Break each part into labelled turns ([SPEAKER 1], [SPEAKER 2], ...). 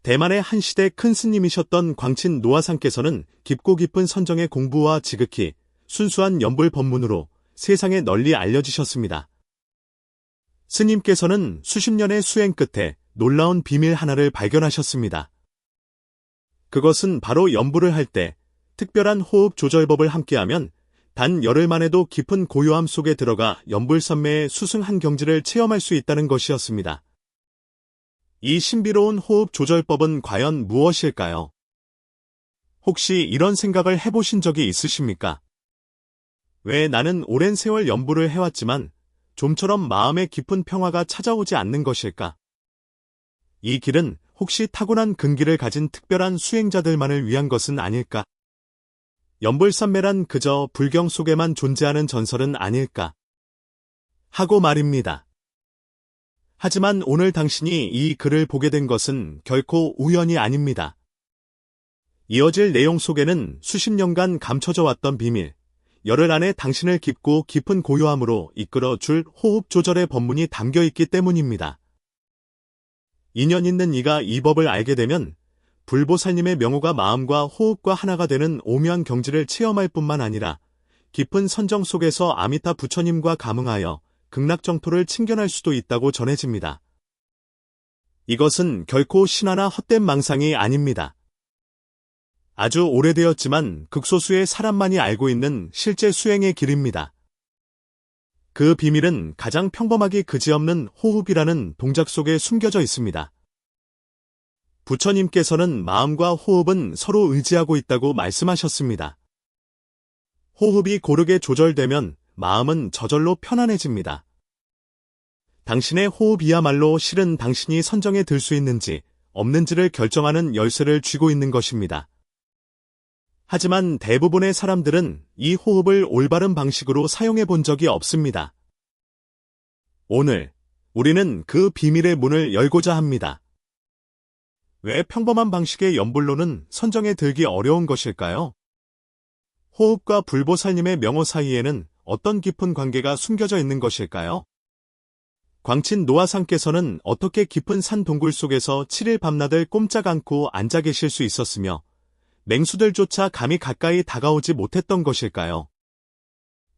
[SPEAKER 1] 대만의 한 시대 큰 스님이셨던 광친 노아상께서는 깊고 깊은 선정의 공부와 지극히 순수한 연불 법문으로 세상에 널리 알려지셨습니다. 스님께서는 수십 년의 수행 끝에 놀라운 비밀 하나를 발견하셨습니다. 그것은 바로 연불을 할 때 특별한 호흡 조절법을 함께하면 단 열흘만에도 깊은 고요함 속에 들어가 연불선매의 수승한 경지를 체험할 수 있다는 것이었습니다. 이 신비로운 호흡 조절법은 과연 무엇일까요? 혹시 이런 생각을 해보신 적이 있으십니까? 왜 나는 오랜 세월 연불을 해왔지만 좀처럼 마음의 깊은 평화가 찾아오지 않는 것일까? 이 길은 혹시 타고난 근기를 가진 특별한 수행자들만을 위한 것은 아닐까? 연불선매란 그저 불경 속에만 존재하는 전설은 아닐까? 하고 말입니다. 하지만 오늘 당신이 이 글을 보게 된 것은 결코 우연이 아닙니다. 이어질 내용 속에는 수십 년간 감춰져 왔던 비밀, 열흘 안에 당신을 깊고 깊은 고요함으로 이끌어 줄 호흡 조절의 법문이 담겨 있기 때문입니다. 인연 있는 이가 이 법을 알게 되면 불보살님의 명호가 마음과 호흡과 하나가 되는 오묘한 경지를 체험할 뿐만 아니라 깊은 선정 속에서 아미타 부처님과 감응하여 극락정토를 친견할 수도 있다고 전해집니다. 이것은 결코 신화나 헛된 망상이 아닙니다. 아주 오래되었지만 극소수의 사람만이 알고 있는 실제 수행의 길입니다. 그 비밀은 가장 평범하기 그지없는 호흡이라는 동작 속에 숨겨져 있습니다. 부처님께서는 마음과 호흡은 서로 의지하고 있다고 말씀하셨습니다. 호흡이 고르게 조절되면 마음은 저절로 편안해집니다. 당신의 호흡이야말로 실은 당신이 선정에 들 수 있는지 없는지를 결정하는 열쇠를 쥐고 있는 것입니다. 하지만 대부분의 사람들은 이 호흡을 올바른 방식으로 사용해 본 적이 없습니다. 오늘 우리는 그 비밀의 문을 열고자 합니다. 왜 평범한 방식의 연불로는 선정에 들기 어려운 것일까요? 호흡과 불보살님의 명호 사이에는 어떤 깊은 관계가 숨겨져 있는 것일까요? 광친 노아상께서는 어떻게 깊은 산 동굴 속에서 7일 밤낮을 꼼짝 않고 앉아 계실 수 있었으며 맹수들조차 감히 가까이 다가오지 못했던 것일까요?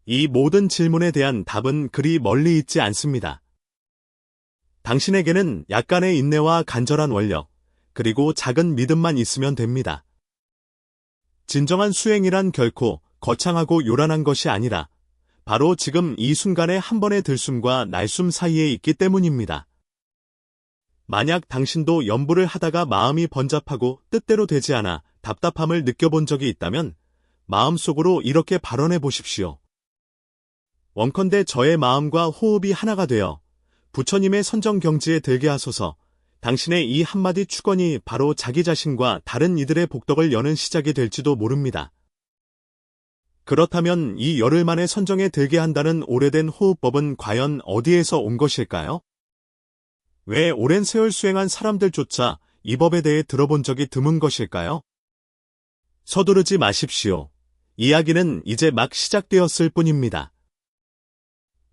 [SPEAKER 1] 이 모든 질문에 대한 답은 그리 멀리 있지 않습니다. 당신에게는 약간의 인내와 간절한 원력, 그리고 작은 믿음만 있으면 됩니다. 진정한 수행이란 결코 거창하고 요란한 것이 아니라 바로 지금 이 순간의 한 번의 들숨과 날숨 사이에 있기 때문입니다. 만약 당신도 연불을 하다가 마음이 번잡하고 뜻대로 되지 않아 답답함을 느껴본 적이 있다면 마음속으로 이렇게 발언해 보십시오. 원컨대 저의 마음과 호흡이 하나가 되어 부처님의 선정 경지에 들게 하소서. 당신의 이 한마디 축원이 바로 자기 자신과 다른 이들의 복덕을 여는 시작이 될지도 모릅니다. 그렇다면 이 열흘 만에 선정에 들게 한다는 오래된 호흡법은 과연 어디에서 온 것일까요? 왜 오랜 세월 수행한 사람들조차 이 법에 대해 들어본 적이 드문 것일까요? 서두르지 마십시오. 이야기는 이제 막 시작되었을 뿐입니다.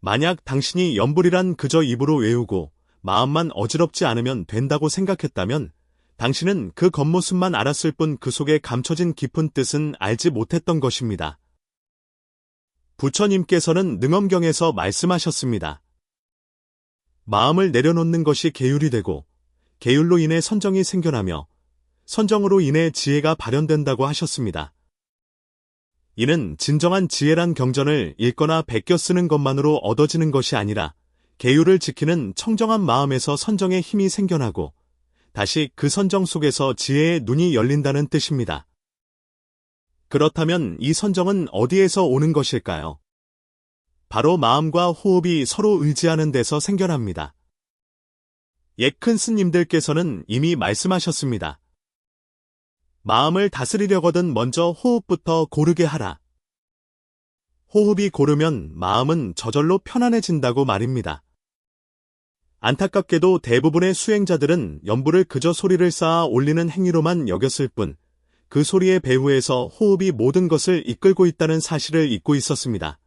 [SPEAKER 1] 만약 당신이 연불이란 그저 입으로 외우고 마음만 어지럽지 않으면 된다고 생각했다면 당신은 그 겉모습만 알았을 뿐 그 속에 감춰진 깊은 뜻은 알지 못했던 것입니다. 부처님께서는 능엄경에서 말씀하셨습니다. 마음을 내려놓는 것이 계율이 되고 계율로 인해 선정이 생겨나며 선정으로 인해 지혜가 발현된다고 하셨습니다. 이는 진정한 지혜란 경전을 읽거나 베껴 쓰는 것만으로 얻어지는 것이 아니라 계율을 지키는 청정한 마음에서 선정의 힘이 생겨나고 다시 그 선정 속에서 지혜의 눈이 열린다는 뜻입니다. 그렇다면 이 선정은 어디에서 오는 것일까요? 바로 마음과 호흡이 서로 의지하는 데서 생겨납니다. 옛 큰 스님들께서는 이미 말씀하셨습니다. 마음을 다스리려거든 먼저 호흡부터 고르게 하라. 호흡이 고르면 마음은 저절로 편안해진다고 말입니다. 안타깝게도 대부분의 수행자들은 연불을 그저 소리를 쌓아 올리는 행위로만 여겼을 뿐 그 소리의 배후에서 호흡이 모든 것을 이끌고 있다는 사실을 잊고 있었습니다.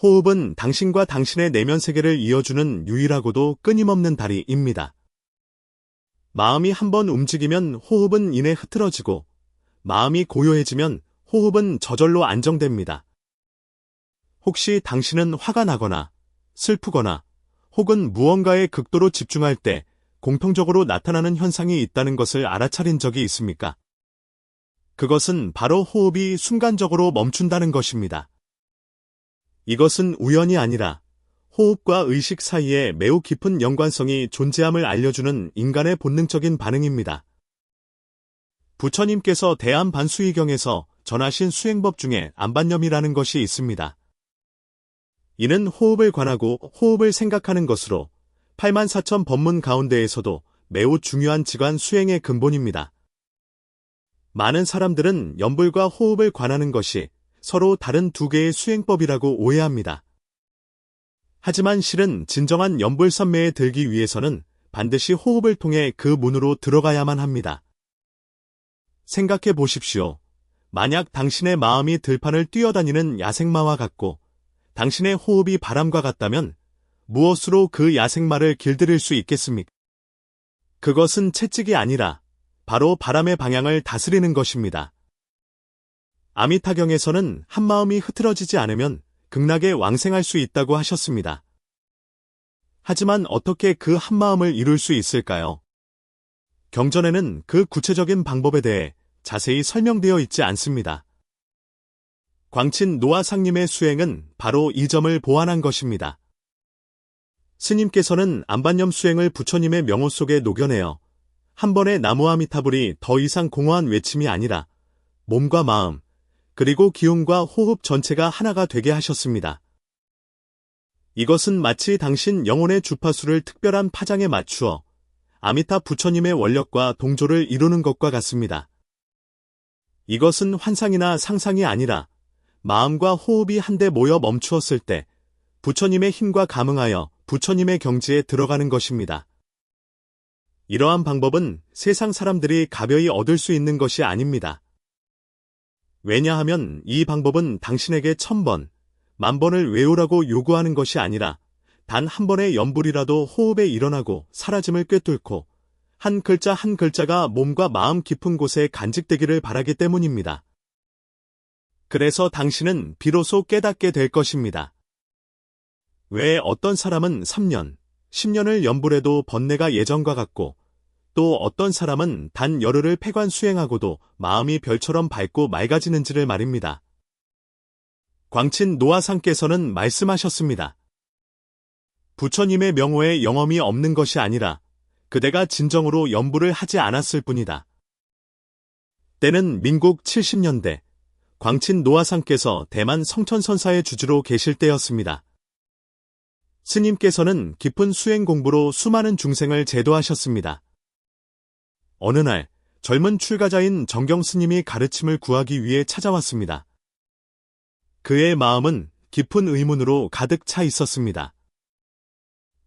[SPEAKER 1] 호흡은 당신과 당신의 내면 세계를 이어주는 유일하고도 끊임없는 다리입니다. 마음이 한번 움직이면 호흡은 이내 흐트러지고 마음이 고요해지면 호흡은 저절로 안정됩니다. 혹시 당신은 화가 나거나 슬프거나 혹은 무언가에 극도로 집중할 때 공통적으로 나타나는 현상이 있다는 것을 알아차린 적이 있습니까? 그것은 바로 호흡이 순간적으로 멈춘다는 것입니다. 이것은 우연이 아니라 호흡과 의식 사이에 매우 깊은 연관성이 존재함을 알려주는 인간의 본능적인 반응입니다. 부처님께서 대안반수의경에서 전하신 수행법 중에 안반념이라는 것이 있습니다. 이는 호흡을 관하고 호흡을 생각하는 것으로 84,000 법문 가운데에서도 매우 중요한 지관 수행의 근본입니다. 많은 사람들은 염불과 호흡을 관하는 것이 서로 다른 두 개의 수행법이라고 오해합니다. 하지만 실은 진정한 염불선매에 들기 위해서는 반드시 호흡을 통해 그 문으로 들어가야만 합니다. 생각해 보십시오. 만약 당신의 마음이 들판을 뛰어다니는 야생마와 같고 당신의 호흡이 바람과 같다면 무엇으로 그 야생마를 길들일 수 있겠습니까? 그것은 채찍이 아니라 바로 바람의 방향을 다스리는 것입니다. 아미타경에서는 한마음이 흐트러지지 않으면 극락에 왕생할 수 있다고 하셨습니다. 하지만 어떻게 그 한마음을 이룰 수 있을까요? 경전에는 그 구체적인 방법에 대해 자세히 설명되어 있지 않습니다. 광친 노아상님의 수행은 바로 이 점을 보완한 것입니다. 스님께서는 안반념 수행을 부처님의 명호 속에 녹여내어 한 번의 나무아미타불이 더 이상 공허한 외침이 아니라 몸과 마음, 그리고 기운과 호흡 전체가 하나가 되게 하셨습니다. 이것은 마치 당신 영혼의 주파수를 특별한 파장에 맞추어 아미타 부처님의 원력과 동조를 이루는 것과 같습니다. 이것은 환상이나 상상이 아니라 마음과 호흡이 한데 모여 멈추었을 때 부처님의 힘과 감응하여 부처님의 경지에 들어가는 것입니다. 이러한 방법은 세상 사람들이 가벼이 얻을 수 있는 것이 아닙니다. 왜냐하면 이 방법은 당신에게 1000번, 10,000번을 외우라고 요구하는 것이 아니라 단 한 번의 염불이라도 호흡에 일어나고 사라짐을 꿰뚫고 한 글자 한 글자가 몸과 마음 깊은 곳에 간직되기를 바라기 때문입니다. 그래서 당신은 비로소 깨닫게 될 것입니다. 왜 어떤 사람은 3년, 10년을 염불해도 번뇌가 예전과 같고 또 어떤 사람은 단 열흘을 폐관 수행하고도 마음이 별처럼 밝고 맑아지는지를 말입니다. 광친 노아상께서는 말씀하셨습니다. 부처님의 명호에 영험이 없는 것이 아니라 그대가 진정으로 염불을 하지 않았을 뿐이다. 때는 민국 70년대 광친 노아상께서 대만 성천선사의 주지로 계실 때였습니다. 스님께서는 깊은 수행 공부로 수많은 중생을 제도하셨습니다. 어느 날 젊은 출가자인 정경 스님이 가르침을 구하기 위해 찾아왔습니다. 그의 마음은 깊은 의문으로 가득 차 있었습니다.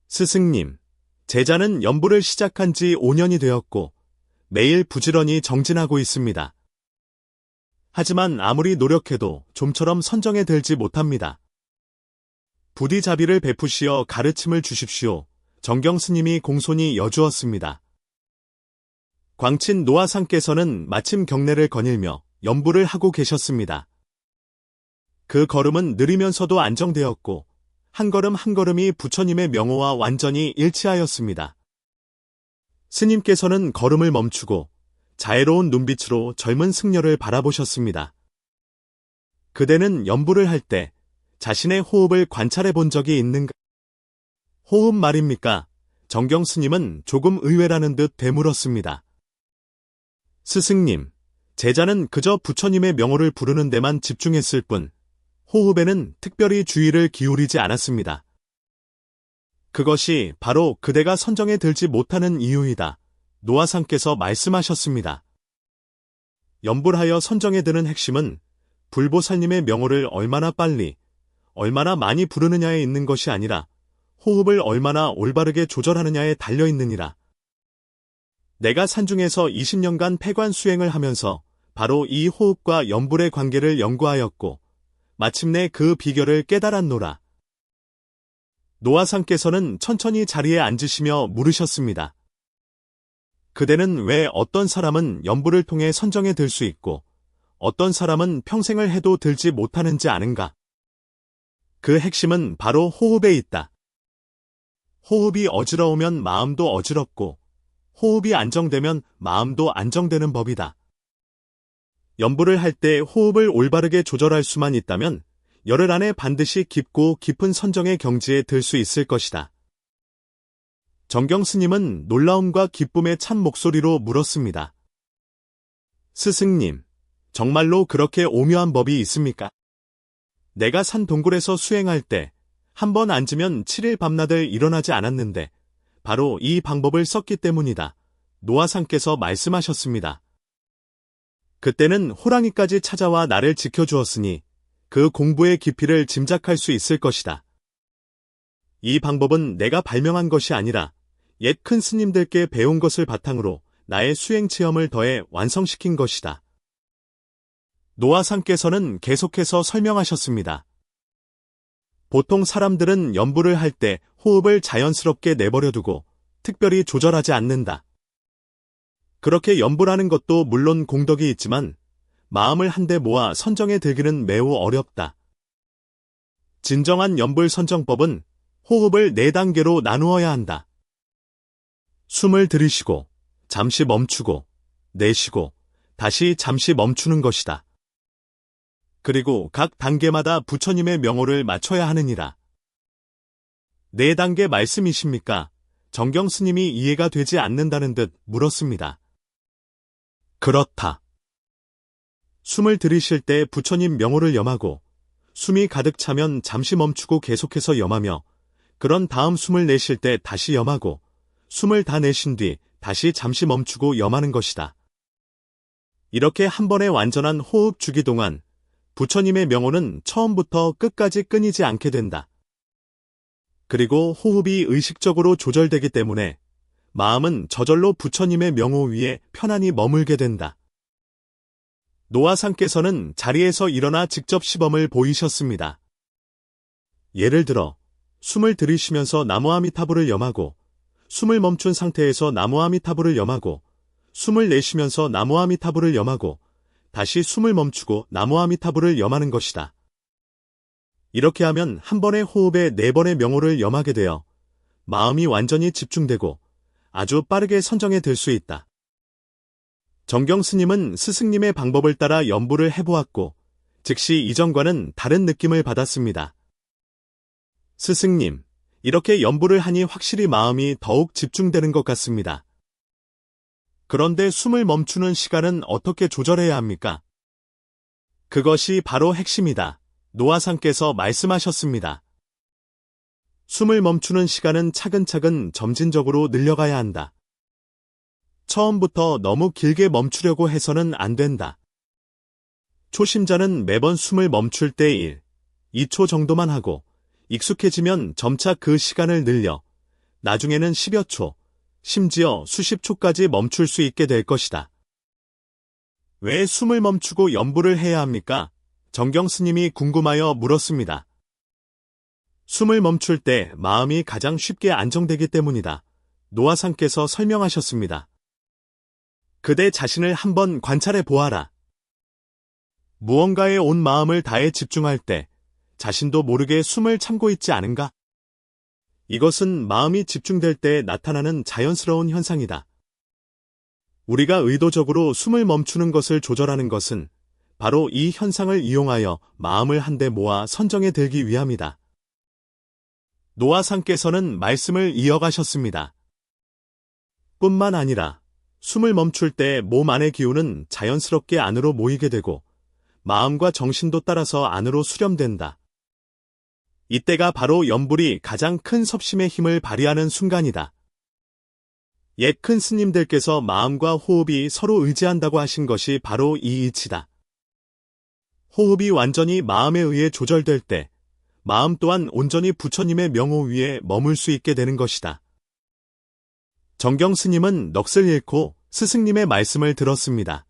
[SPEAKER 1] 스승님, 제자는 염불을 시작한 지 5년이 되었고 매일 부지런히 정진하고 있습니다. 하지만 아무리 노력해도 좀처럼 선정에 들지 못합니다. 부디 자비를 베푸시어 가르침을 주십시오. 정경 스님이 공손히 여주었습니다. 광친 노아상께서는 마침 경례를 거닐며 염불을 하고 계셨습니다. 그 걸음은 느리면서도 안정되었고 한 걸음 한 걸음이 부처님의 명호와 완전히 일치하였습니다. 스님께서는 걸음을 멈추고 자애로운 눈빛으로 젊은 승려를 바라보셨습니다. 그대는 염불을 할 때 자신의 호흡을 관찰해 본 적이 있는가? 호흡 말입니까? 정경 스님은 조금 의외라는 듯 되물었습니다. 스승님, 제자는 그저 부처님의 명호를 부르는 데만 집중했을 뿐 호흡에는 특별히 주의를 기울이지 않았습니다. 그것이 바로 그대가 선정에 들지 못하는 이유이다. 노아상께서 말씀하셨습니다. 염불하여 선정에 드는 핵심은 불보살님의 명호를 얼마나 빨리, 얼마나 많이 부르느냐에 있는 것이 아니라 호흡을 얼마나 올바르게 조절하느냐에 달려있느니라. 내가 산중에서 20년간 폐관 수행을 하면서 바로 이 호흡과 염불의 관계를 연구하였고 마침내 그 비결을 깨달았노라. 노아상께서는 천천히 자리에 앉으시며 물으셨습니다. 그대는 왜 어떤 사람은 연부를 통해 선정에 들 수 있고 어떤 사람은 평생을 해도 들지 못하는지 아는가? 그 핵심은 바로 호흡에 있다. 호흡이 어지러우면 마음도 어지럽고 호흡이 안정되면 마음도 안정되는 법이다. 연부를 할 때 호흡을 올바르게 조절할 수만 있다면 열흘 안에 반드시 깊고 깊은 선정의 경지에 들 수 있을 것이다. 정경 스님은 놀라움과 기쁨에 찬 목소리로 물었습니다. 스승님, 정말로 그렇게 오묘한 법이 있습니까? 내가 산 동굴에서 수행할 때 한 번 앉으면 7일 밤낮을 일어나지 않았는데 바로 이 방법을 썼기 때문이다. 노아상께서 말씀하셨습니다. 그때는 호랑이까지 찾아와 나를 지켜주었으니 그 공부의 깊이를 짐작할 수 있을 것이다. 이 방법은 내가 발명한 것이 아니라 옛 큰 스님들께 배운 것을 바탕으로 나의 수행 체험을 더해 완성시킨 것이다. 노아상께서는 계속해서 설명하셨습니다. 보통 사람들은 연부를 할 때 호흡을 자연스럽게 내버려두고 특별히 조절하지 않는다. 그렇게 연부라는 것도 물론 공덕이 있지만 마음을 한데 모아 선정에 들기는 매우 어렵다. 진정한 연불 선정법은 호흡을 4단계로 나누어야 한다. 숨을 들이쉬고 잠시 멈추고 내쉬고 다시 잠시 멈추는 것이다. 그리고 각 단계마다 부처님의 명호를 맞춰야 하느니라. 4단계 말씀이십니까? 정경 스님이 이해가 되지 않는다는 듯 물었습니다. 그렇다. 숨을 들이쉴 때 부처님 명호를 염하고 숨이 가득 차면 잠시 멈추고 계속해서 염하며 그런 다음 숨을 내쉴 때 다시 염하고 숨을 다 내쉰 뒤 다시 잠시 멈추고 염하는 것이다. 이렇게 한 번의 완전한 호흡 주기 동안 부처님의 명호는 처음부터 끝까지 끊이지 않게 된다. 그리고 호흡이 의식적으로 조절되기 때문에 마음은 저절로 부처님의 명호 위에 편안히 머물게 된다. 노아상께서는 자리에서 일어나 직접 시범을 보이셨습니다. 예를 들어 숨을 들이쉬면서 나무아미타불을 염하고 숨을 멈춘 상태에서 나무아미타불을 염하고 숨을 내쉬면서 나무아미타불을 염하고 다시 숨을 멈추고 나무아미타불을 염하는 것이다. 이렇게 하면 한 번의 호흡에 4번의 명호를 염하게 되어 마음이 완전히 집중되고 아주 빠르게 선정에 들 수 있다. 정경 스님은 스승님의 방법을 따라 연부를 해보았고 즉시 이전과는 다른 느낌을 받았습니다. 스승님, 이렇게 연부를 하니 확실히 마음이 더욱 집중되는 것 같습니다. 그런데 숨을 멈추는 시간은 어떻게 조절해야 합니까? 그것이 바로 핵심이다. 노아상께서 말씀하셨습니다. 숨을 멈추는 시간은 차근차근 점진적으로 늘려가야 한다. 처음부터 너무 길게 멈추려고 해서는 안 된다. 초심자는 매번 숨을 멈출 때 1, 2초 정도만 하고 익숙해지면 점차 그 시간을 늘려 나중에는 10여 초, 심지어 수십 초까지 멈출 수 있게 될 것이다. 왜 숨을 멈추고 연부를 해야 합니까? 정경 스님이 궁금하여 물었습니다. 숨을 멈출 때 마음이 가장 쉽게 안정되기 때문이다. 노아상께서 설명하셨습니다. 그대 자신을 한번 관찰해 보아라. 무언가에 온 마음을 다해 집중할 때 자신도 모르게 숨을 참고 있지 않은가? 이것은 마음이 집중될 때 나타나는 자연스러운 현상이다. 우리가 의도적으로 숨을 멈추는 것을 조절하는 것은 바로 이 현상을 이용하여 마음을 한데 모아 선정에 들기 위함이다. 노아상께서는 말씀을 이어가셨습니다. 뿐만 아니라 숨을 멈출 때 몸 안의 기운은 자연스럽게 안으로 모이게 되고 마음과 정신도 따라서 안으로 수렴된다. 이때가 바로 연불이 가장 큰 섭심의 힘을 발휘하는 순간이다. 옛 큰 스님들께서 마음과 호흡이 서로 의지한다고 하신 것이 바로 이 이치다. 호흡이 완전히 마음에 의해 조절될 때 마음 또한 온전히 부처님의 명호 위에 머물 수 있게 되는 것이다. 정경 스님은 넋을 잃고 스승님의 말씀을 들었습니다.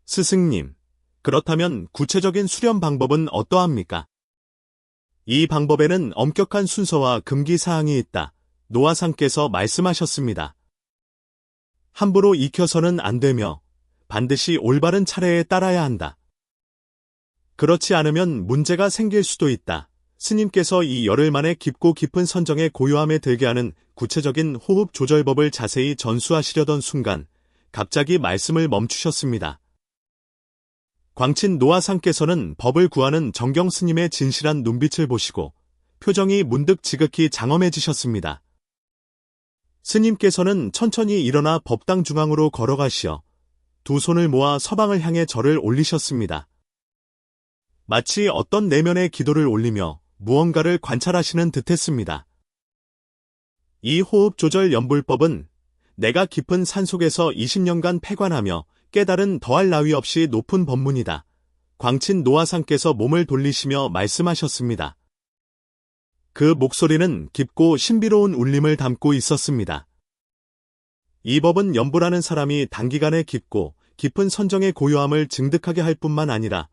[SPEAKER 1] 스승님, 그렇다면 구체적인 수련 방법은 어떠합니까? 이 방법에는 엄격한 순서와 금기 사항이 있다. 노아상께서 말씀하셨습니다. 함부로 익혀서는 안 되며 반드시 올바른 차례에 따라야 한다. 그렇지 않으면 문제가 생길 수도 있다. 스님께서 이 열흘 만에 깊고 깊은 선정의 고요함에 들게 하는 구체적인 호흡 조절법을 자세히 전수하시려던 순간 갑자기 말씀을 멈추셨습니다. 광친 노화상께서는 법을 구하는 정경 스님의 진실한 눈빛을 보시고 표정이 문득 지극히 장엄해지셨습니다. 스님께서는 천천히 일어나 법당 중앙으로 걸어가시어 두 손을 모아 서방을 향해 절을 올리셨습니다. 마치 어떤 내면의 기도를 올리며 무언가를 관찰하시는 듯했습니다. 이 호흡 조절 연불법은 내가 깊은 산속에서 20년간 패관하며 깨달은 더할 나위 없이 높은 법문이다. 광친 노화상께서 몸을 돌리시며 말씀하셨습니다. 그 목소리는 깊고 신비로운 울림을 담고 있었습니다. 이 법은 연불하는 사람이 단기간에 깊고 깊은 선정의 고요함을 증득하게 할 뿐만 아니라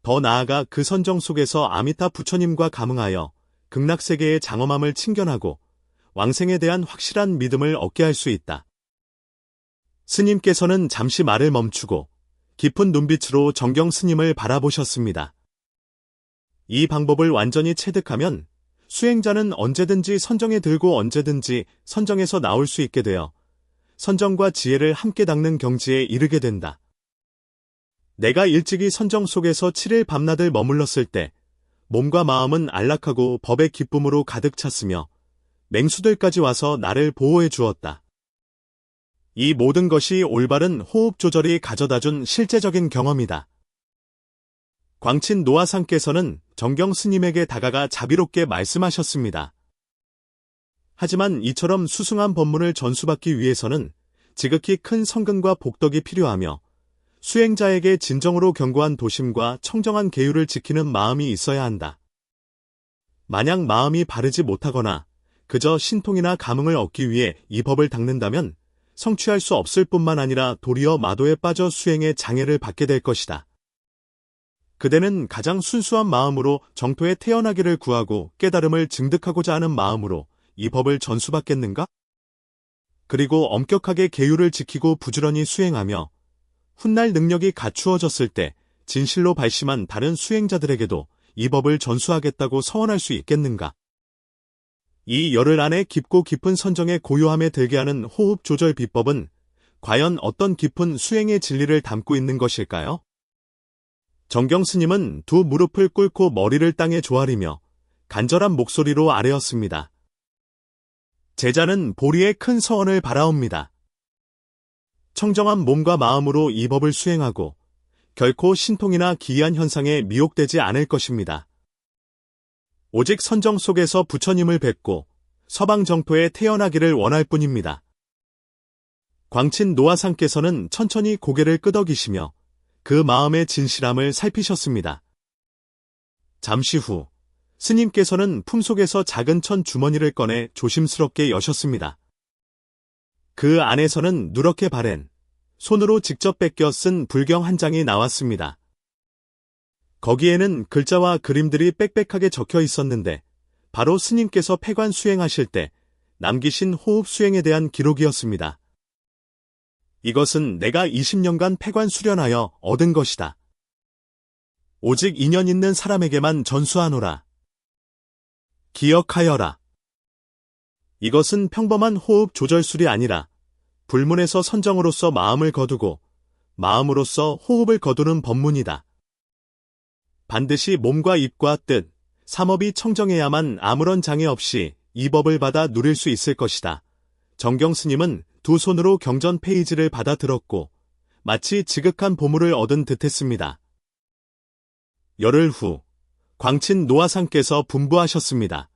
[SPEAKER 1] 더 나아가 그 선정 속에서 아미타 부처님과 감응하여 극락세계의 장엄함을 친견하고 왕생에 대한 확실한 믿음을 얻게 할 수 있다. 스님께서는 잠시 말을 멈추고 깊은 눈빛으로 정경 스님을 바라보셨습니다. 이 방법을 완전히 체득하면 수행자는 언제든지 선정에 들고 언제든지 선정에서 나올 수 있게 되어 선정과 지혜를 함께 닦는 경지에 이르게 된다. 내가 일찍이 선정 속에서 7일 밤낮을 머물렀을 때 몸과 마음은 안락하고 법의 기쁨으로 가득 찼으며 맹수들까지 와서 나를 보호해 주었다. 이 모든 것이 올바른 호흡 조절이 가져다준 실제적인 경험이다. 광친 노화상께서는 정경 스님에게 다가가 자비롭게 말씀하셨습니다. 하지만 이처럼 수승한 법문을 전수받기 위해서는 지극히 큰 성근과 복덕이 필요하며 수행자에게 진정으로 견고한 도심과 청정한 계율을 지키는 마음이 있어야 한다. 만약 마음이 바르지 못하거나 그저 신통이나 감흥을 얻기 위해 이 법을 닦는다면 성취할 수 없을 뿐만 아니라 도리어 마도에 빠져 수행에 장애를 받게 될 것이다. 그대는 가장 순수한 마음으로 정토에 태어나기를 구하고 깨달음을 증득하고자 하는 마음으로 이 법을 전수받겠는가? 그리고 엄격하게 계율을 지키고 부지런히 수행하며 훗날 능력이 갖추어졌을 때 진실로 발심한 다른 수행자들에게도 이 법을 전수하겠다고 서원할 수 있겠는가? 이 열흘 안에 깊고 깊은 선정의 고요함에 들게 하는 호흡 조절 비법은 과연 어떤 깊은 수행의 진리를 담고 있는 것일까요? 정경 스님은 두 무릎을 꿇고 머리를 땅에 조아리며 간절한 목소리로 아뢰었습니다. 제자는 보리의 큰 서원을 바라옵니다. 청정한 몸과 마음으로 이 법을 수행하고 결코 신통이나 기이한 현상에 미혹되지 않을 것입니다. 오직 선정 속에서 부처님을 뵙고 서방 정토에 태어나기를 원할 뿐입니다. 광친 노화상께서는 천천히 고개를 끄덕이시며 그 마음의 진실함을 살피셨습니다. 잠시 후 스님께서는 품속에서 작은 천 주머니를 꺼내 조심스럽게 여셨습니다. 그 안에서는 누렇게 바랜 손으로 직접 뺏겨 쓴 불경 한 장이 나왔습니다. 거기에는 글자와 그림들이 빽빽하게 적혀 있었는데 바로 스님께서 폐관 수행하실 때 남기신 호흡 수행에 대한 기록이었습니다. 이것은 내가 20년간 폐관 수련하여 얻은 것이다. 오직 인연 있는 사람에게만 전수하노라. 기억하여라. 이것은 평범한 호흡 조절술이 아니라 불문에서 선정으로서 마음을 거두고 마음으로서 호흡을 거두는 법문이다. 반드시 몸과 입과 뜻, 삼업이 청정해야만 아무런 장애 없이 이 법을 받아 누릴 수 있을 것이다. 정경 스님은 두 손으로 경전 페이지를 받아 들었고 마치 지극한 보물을 얻은 듯했습니다. 열흘 후 광친 노화상께서 분부하셨습니다.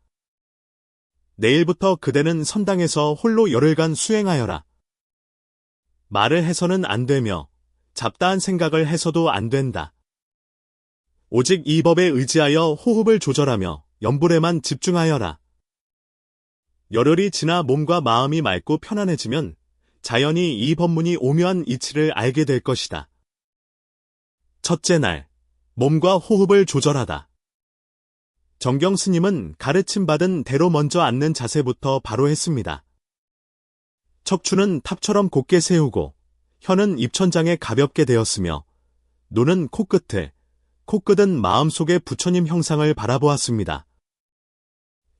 [SPEAKER 1] 내일부터 그대는 선당에서 홀로 열흘간 수행하여라. 말을 해서는 안 되며 잡다한 생각을 해서도 안 된다. 오직 이 법에 의지하여 호흡을 조절하며 연불에만 집중하여라. 열흘이 지나 몸과 마음이 맑고 편안해지면 자연히 이 법문이 오묘한 이치를 알게 될 것이다. 첫째 날, 몸과 호흡을 조절하다. 정경 스님은 가르침받은 대로 먼저 앉는 자세부터 바로 했습니다. 척추는 탑처럼 곧게 세우고 혀는 입천장에 가볍게 대었으며 눈은 코끝에, 코끝은 마음속에 부처님 형상을 바라보았습니다.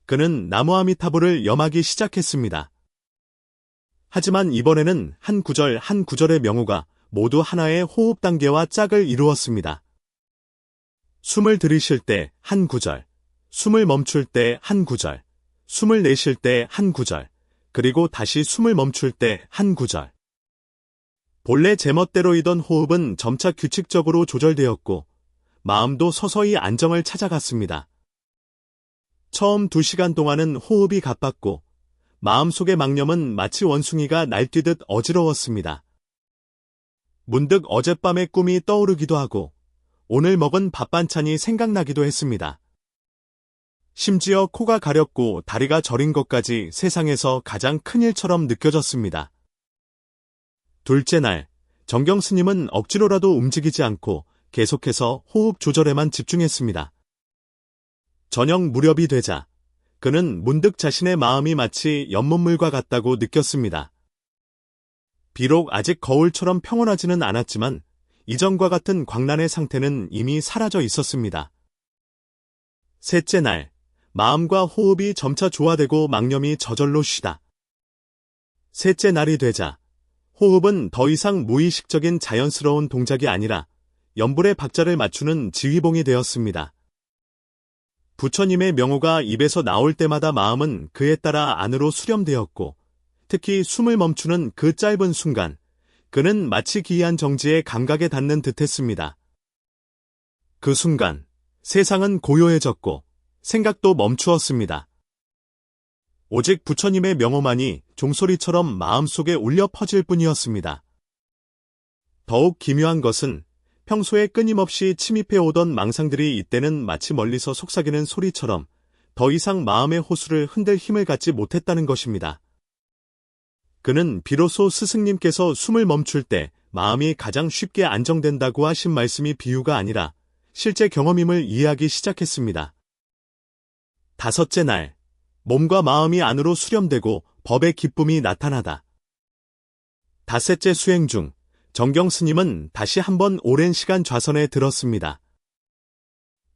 [SPEAKER 1] 그는 나무아미타불을 염하기 시작했습니다. 하지만 이번에는 한 구절 한 구절의 명호가 모두 하나의 호흡 단계와 짝을 이루었습니다. 숨을 들이쉴 때 한 구절, 숨을 멈출 때 한 구절, 숨을 내쉴 때 한 구절, 그리고 다시 숨을 멈출 때 한 구절. 본래 제멋대로이던 호흡은 점차 규칙적으로 조절되었고 마음도 서서히 안정을 찾아갔습니다. 처음 2시간 동안은 호흡이 가빴고 마음속의 망념은 마치 원숭이가 날뛰듯 어지러웠습니다. 문득 어젯밤의 꿈이 떠오르기도 하고 오늘 먹은 밥 반찬이 생각나기도 했습니다. 심지어 코가 가렵고 다리가 저린 것까지 세상에서 가장 큰 일처럼 느껴졌습니다. 둘째 날, 정경 스님은 억지로라도 움직이지 않고 계속해서 호흡 조절에만 집중했습니다. 저녁 무렵이 되자 그는 문득 자신의 마음이 마치 연못물과 같다고 느꼈습니다. 비록 아직 거울처럼 평온하지는 않았지만 이전과 같은 광란의 상태는 이미 사라져 있었습니다. 셋째 날, 마음과 호흡이 점차 조화되고 망념이 저절로 쉬다. 셋째 날이 되자 호흡은 더 이상 무의식적인 자연스러운 동작이 아니라 연불의 박자를 맞추는 지휘봉이 되었습니다. 부처님의 명호가 입에서 나올 때마다 마음은 그에 따라 안으로 수렴되었고 특히 숨을 멈추는 그 짧은 순간 그는 마치 기이한 정지의 감각에 닿는 듯했습니다. 그 순간 세상은 고요해졌고 생각도 멈추었습니다. 오직 부처님의 명호만이 종소리처럼 마음속에 울려 퍼질 뿐이었습니다. 더욱 기묘한 것은 평소에 끊임없이 침입해 오던 망상들이 이때는 마치 멀리서 속삭이는 소리처럼 더 이상 마음의 호수를 흔들 힘을 갖지 못했다는 것입니다. 그는 비로소 스승님께서 숨을 멈출 때 마음이 가장 쉽게 안정된다고 하신 말씀이 비유가 아니라 실제 경험임을 이해하기 시작했습니다. 다섯째 날, 몸과 마음이 안으로 수렴되고 법의 기쁨이 나타나다. 닷새째 수행 중 정경 스님은 다시 한번 오랜 시간 좌선에 들었습니다.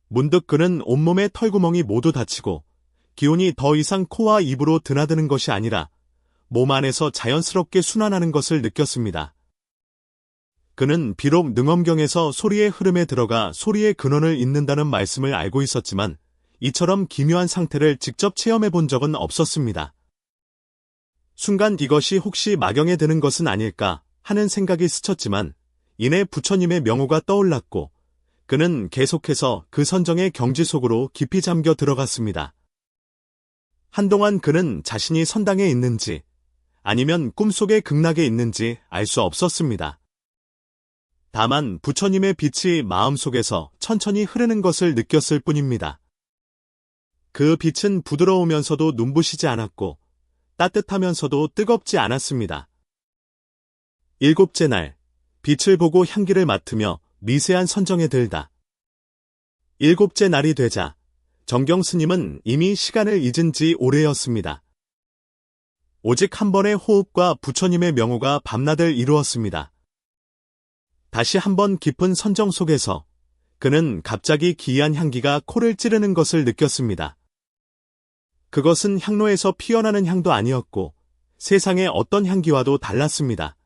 [SPEAKER 1] 문득 그는 온몸의 털구멍이 모두 닫히고 기운이 더 이상 코와 입으로 드나드는 것이 아니라 몸 안에서 자연스럽게 순환하는 것을 느꼈습니다. 그는 비록 능엄경에서 소리의 흐름에 들어가 소리의 근원을 잇는다는 말씀을 알고 있었지만 이처럼 기묘한 상태를 직접 체험해 본 적은 없었습니다. 순간 이것이 혹시 막영에 드는 것은 아닐까 하는 생각이 스쳤지만 이내 부처님의 명호가 떠올랐고 그는 계속해서 그 선정의 경지 속으로 깊이 잠겨 들어갔습니다. 한동안 그는 자신이 선당에 있는지 아니면 꿈속의 극락에 있는지 알 수 없었습니다. 다만 부처님의 빛이 마음속에서 천천히 흐르는 것을 느꼈을 뿐입니다. 그 빛은 부드러우면서도 눈부시지 않았고 따뜻하면서도 뜨겁지 않았습니다. 일곱째 날, 빛을 보고 향기를 맡으며 미세한 선정에 들다. 일곱째 날이 되자 정경 스님은 이미 시간을 잊은 지 오래였습니다. 오직 한 번의 호흡과 부처님의 명호가 밤낮을 이루었습니다. 다시 한번 깊은 선정 속에서 그는 갑자기 기이한 향기가 코를 찌르는 것을 느꼈습니다. 그것은 향로에서 피어나는 향도 아니었고 세상의 어떤 향기와도 달랐습니다.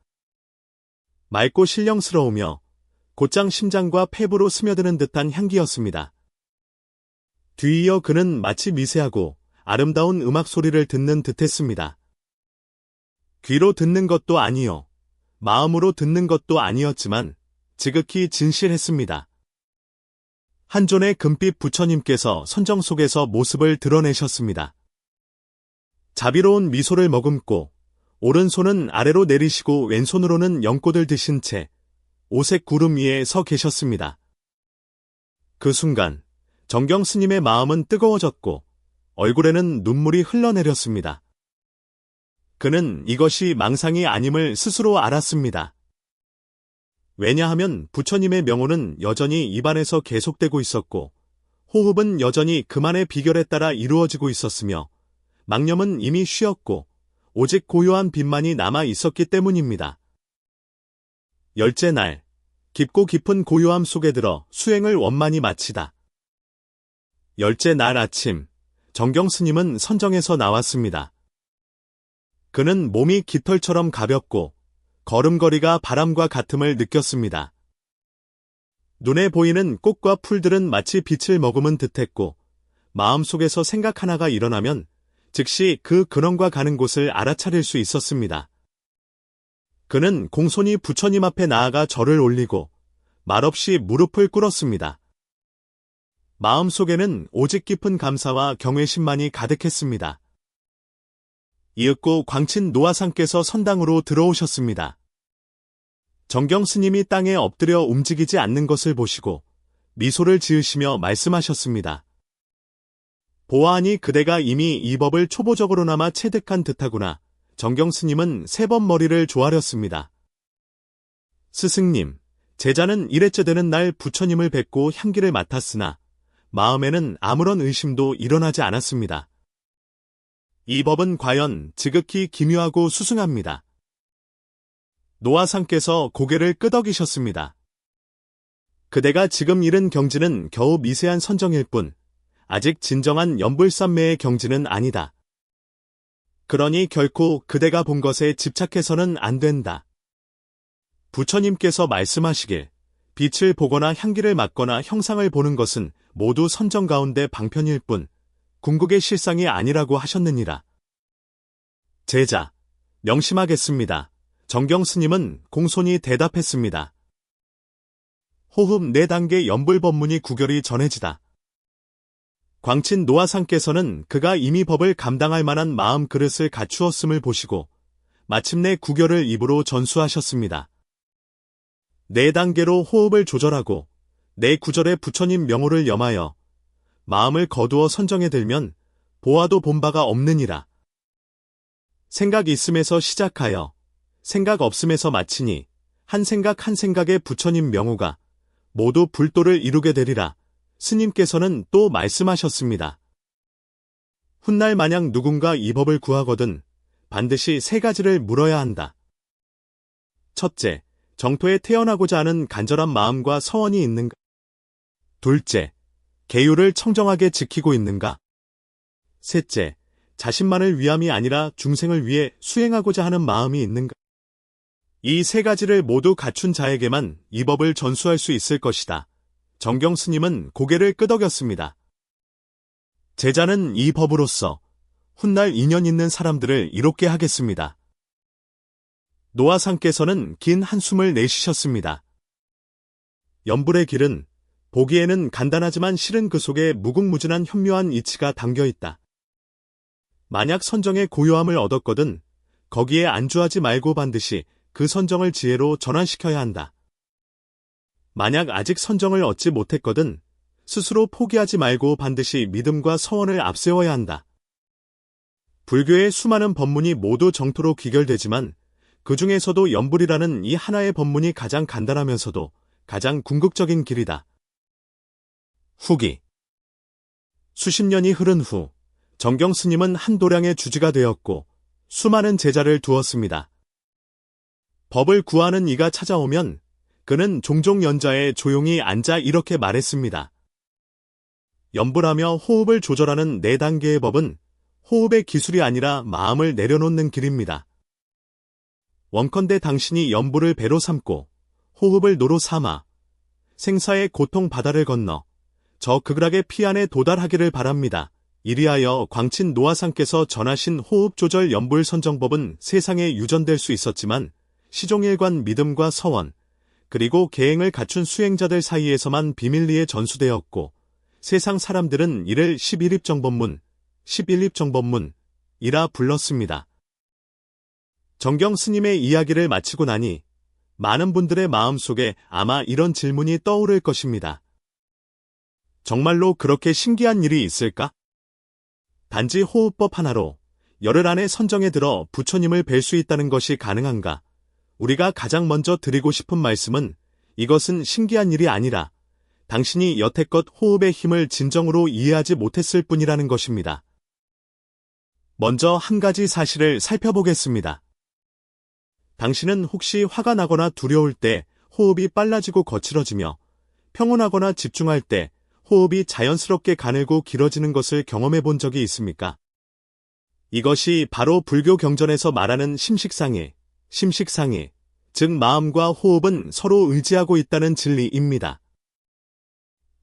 [SPEAKER 1] 맑고 신령스러우며 곧장 심장과 폐부로 스며드는 듯한 향기였습니다. 뒤이어 그는 마치 미세하고 아름다운 음악 소리를 듣는 듯했습니다. 귀로 듣는 것도 아니요, 마음으로 듣는 것도 아니었지만 지극히 진실했습니다. 한존의 금빛 부처님께서 선정 속에서 모습을 드러내셨습니다. 자비로운 미소를 머금고 오른손은 아래로 내리시고 왼손으로는 연꽃을 드신 채 오색 구름 위에 서 계셨습니다. 그 순간 정경 스님의 마음은 뜨거워졌고 얼굴에는 눈물이 흘러내렸습니다. 그는 이것이 망상이 아님을 스스로 알았습니다. 왜냐하면 부처님의 명호는 여전히 입안에서 계속되고 있었고 호흡은 여전히 그만의 비결에 따라 이루어지고 있었으며 망념은 이미 쉬었고 오직 고요한 빛만이 남아 있었기 때문입니다. 열째 날, 깊고 깊은 고요함 속에 들어 수행을 원만히 마치다. 열째 날 아침, 정경 스님은 선정에서 나왔습니다. 그는 몸이 깃털처럼 가볍고 걸음걸이가 바람과 같음을 느꼈습니다. 눈에 보이는 꽃과 풀들은 마치 빛을 머금은 듯했고 마음속에서 생각 하나가 일어나면 즉시 그 근원과 가는 곳을 알아차릴 수 있었습니다. 그는 공손히 부처님 앞에 나아가 절을 올리고 말없이 무릎을 꿇었습니다. 마음속에는 오직 깊은 감사와 경외심만이 가득했습니다. 이윽고 광친 노아상께서 선당으로 들어오셨습니다. 정경 스님이 땅에 엎드려 움직이지 않는 것을 보시고 미소를 지으시며 말씀하셨습니다. 보아하니 그대가 이미 이 법을 초보적으로나마 체득한 듯하구나. 정경 스님은 3번 머리를 조아렸습니다. 스승님, 제자는 일회째 되는 날 부처님을 뵙고 향기를 맡았으나 마음에는 아무런 의심도 일어나지 않았습니다. 이 법은 과연 지극히 기묘하고 수승합니다. 노아상께서 고개를 끄덕이셨습니다. 그대가 지금 잃은 경지는 겨우 미세한 선정일 뿐 아직 진정한 연불삼매의 경지는 아니다. 그러니 결코 그대가 본 것에 집착해서는 안 된다. 부처님께서 말씀하시길 빛을 보거나 향기를 맡거나 형상을 보는 것은 모두 선정 가운데 방편일 뿐 궁극의 실상이 아니라고 하셨느니라. 제자, 명심하겠습니다. 정경 스님은 공손히 대답했습니다. 호흡 4단계 연불법문이 구결이 전해지다. 광친 노아상께서는 그가 이미 법을 감당할 만한 마음 그릇을 갖추었음을 보시고 마침내 구결을 입으로 전수하셨습니다. 4단계로 호흡을 조절하고 4구절의 부처님 명호를 염하여 마음을 거두어 선정에 들면 보아도 본 바가 없느니라. 생각 있음에서 시작하여 생각 없음에서 마치니 한 생각 한 생각의 부처님 명호가 모두 불도를 이루게 되리라. 스님께서는 또 말씀하셨습니다. 훗날 만약 누군가 이 법을 구하거든 반드시 3가지를 물어야 한다. 첫째, 정토에 태어나고자 하는 간절한 마음과 서원이 있는가? 둘째, 계율을 청정하게 지키고 있는가? 셋째, 자신만을 위함이 아니라 중생을 위해 수행하고자 하는 마음이 있는가? 이 3가지를 모두 갖춘 자에게만 이 법을 전수할 수 있을 것이다. 정경 스님은 고개를 끄덕였습니다. 제자는 이 법으로서 훗날 인연 있는 사람들을 이롭게 하겠습니다. 노아상께서는 긴 한숨을 내쉬셨습니다. 연불의 길은 보기에는 간단하지만 실은 그 속에 무궁무진한 현묘한 이치가 담겨있다. 만약 선정의 고요함을 얻었거든 거기에 안주하지 말고 반드시 그 선정을 지혜로 전환시켜야 한다. 만약 아직 선정을 얻지 못했거든 스스로 포기하지 말고 반드시 믿음과 서원을 앞세워야 한다. 불교의 수많은 법문이 모두 정토로 귀결되지만 그 중에서도 연불이라는 이 하나의 법문이 가장 간단하면서도 가장 궁극적인 길이다. 후기 수십 년이 흐른 후 정경 스님은 한 도량의 주지가 되었고 수많은 제자를 두었습니다. 법을 구하는 이가 찾아오면 그는 종종 연자에 조용히 앉아 이렇게 말했습니다. 연불하며 호흡을 조절하는 4단계의 법은 호흡의 기술이 아니라 마음을 내려놓는 길입니다. 원컨대 당신이 연불을 배로 삼고 호흡을 노로 삼아 생사의 고통 바다를 건너 저 극락의 피안에 도달하기를 바랍니다. 이리하여 광친 노아상께서 전하신 호흡 조절 연불 선정법은 세상에 유전될 수 있었지만 시종일관 믿음과 서원 그리고 계행을 갖춘 수행자들 사이에서만 비밀리에 전수되었고 세상 사람들은 이를 11입정법문, 11입정법문이라 불렀습니다. 정경 스님의 이야기를 마치고 나니 많은 분들의 마음속에 아마 이런 질문이 떠오를 것입니다. 정말로 그렇게 신기한 일이 있을까? 단지 호흡법 하나로 열흘 안에 선정에 들어 부처님을 뵐 수 있다는 것이 가능한가? 우리가 가장 먼저 드리고 싶은 말씀은 이것은 신기한 일이 아니라 당신이 여태껏 호흡의 힘을 진정으로 이해하지 못했을 뿐이라는 것입니다. 먼저 한 가지 사실을 살펴보겠습니다. 당신은 혹시 화가 나거나 두려울 때 호흡이 빨라지고 거칠어지며 평온하거나 집중할 때 호흡이 자연스럽게 가늘고 길어지는 것을 경험해 본 적이 있습니까? 이것이 바로 불교 경전에서 말하는 심식상해, 즉 마음과 호흡은 서로 의지하고 있다는 진리입니다.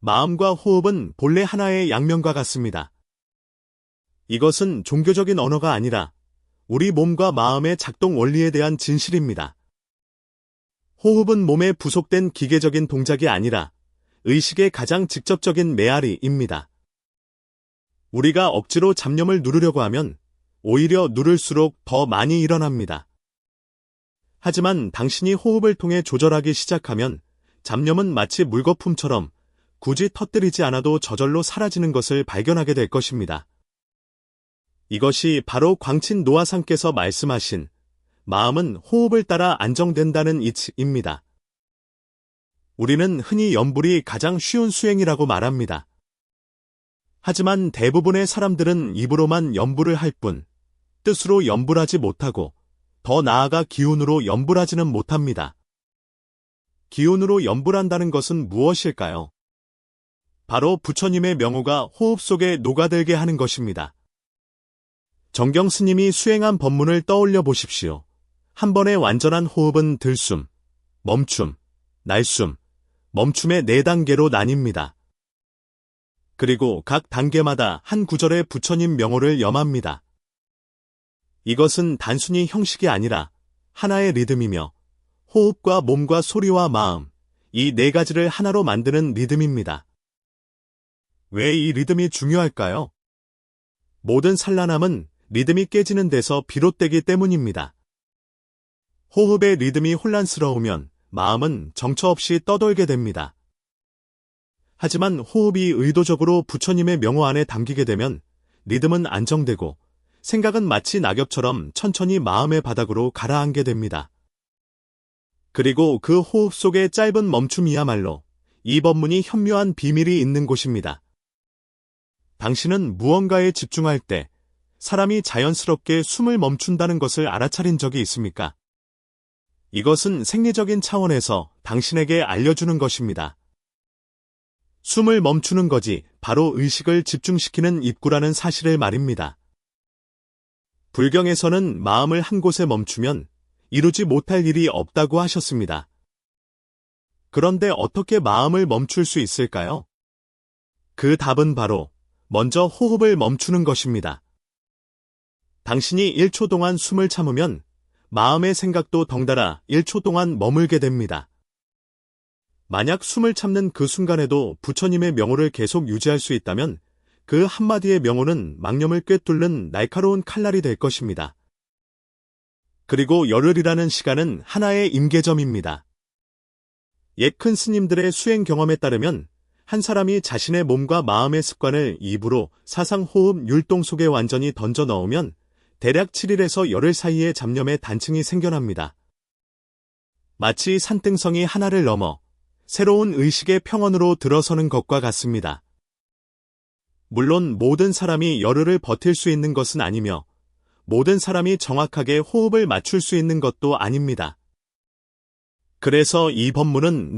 [SPEAKER 1] 마음과 호흡은 본래 하나의 양면과 같습니다. 이것은 종교적인 언어가 아니라 우리 몸과 마음의 작동 원리에 대한 진실입니다. 호흡은 몸에 부속된 기계적인 동작이 아니라 의식의 가장 직접적인 메아리입니다. 우리가 억지로 잡념을 누르려고 하면 오히려 누를수록 더 많이 일어납니다. 하지만 당신이 호흡을 통해 조절하기 시작하면 잡념은 마치 물거품처럼 굳이 터뜨리지 않아도 저절로 사라지는 것을 발견하게 될 것입니다. 이것이 바로 광친 노아상께서 말씀하신 마음은 호흡을 따라 안정된다는 이치입니다. 우리는 흔히 염불이 가장 쉬운 수행이라고 말합니다. 하지만 대부분의 사람들은 입으로만 염불을 할 뿐, 뜻으로 염불하지 못하고 더 나아가 기운으로 염불하지는 못합니다. 기운으로 염불한다는 것은 무엇일까요? 바로 부처님의 명호가 호흡 속에 녹아들게 하는 것입니다. 정경 스님이 수행한 법문을 떠올려 보십시오. 한 번의 완전한 호흡은 들숨, 멈춤, 날숨, 멈춤의 4단계로 나뉩니다. 그리고 각 단계마다 한 구절의 부처님 명호를 염합니다. 이것은 단순히 형식이 아니라 하나의 리듬이며 호흡과 몸과 소리와 마음, 이 4가지를 하나로 만드는 리듬입니다. 왜 이 리듬이 중요할까요? 모든 산란함은 리듬이 깨지는 데서 비롯되기 때문입니다. 호흡의 리듬이 혼란스러우면 마음은 정처 없이 떠돌게 됩니다. 하지만 호흡이 의도적으로 부처님의 명호 안에 담기게 되면 리듬은 안정되고 생각은 마치 낙엽처럼 천천히 마음의 바닥으로 가라앉게 됩니다. 그리고 그 호흡 속의 짧은 멈춤이야말로 이 법문이 현묘한 비밀이 있는 곳입니다. 당신은 무언가에 집중할 때 사람이 자연스럽게 숨을 멈춘다는 것을 알아차린 적이 있습니까? 이것은 생리적인 차원에서 당신에게 알려주는 것입니다. 숨을 멈추는 것이 바로 의식을 집중시키는 입구라는 사실을 말입니다. 불경에서는 마음을 한 곳에 멈추면 이루지 못할 일이 없다고 하셨습니다. 그런데 어떻게 마음을 멈출 수 있을까요? 그 답은 바로 먼저 호흡을 멈추는 것입니다. 당신이 1초 동안 숨을 참으면 마음의 생각도 덩달아 1초 동안 머물게 됩니다. 만약 숨을 참는 그 순간에도 부처님의 명호를 계속 유지할 수 있다면 그 한마디의 명호는 망념을 꿰뚫는 날카로운 칼날이 될 것입니다. 그리고 열흘이라는 시간은 하나의 임계점입니다. 옛 큰 스님들의 수행 경험에 따르면 한 사람이 자신의 몸과 마음의 습관을 입으로 사상호흡 율동 속에 완전히 던져 넣으면 대략 7일에서 열흘 사이에 잡념의 단층이 생겨납니다. 마치 산등성이 하나를 넘어 새로운 의식의 평원으로 들어서는 것과 같습니다. 물론 모든 사람이 열흘을 버틸 수 있는 것은 아니며 모든 사람이 정확하게 호흡을 맞출 수 있는 것도 아닙니다. 그래서 이 법문은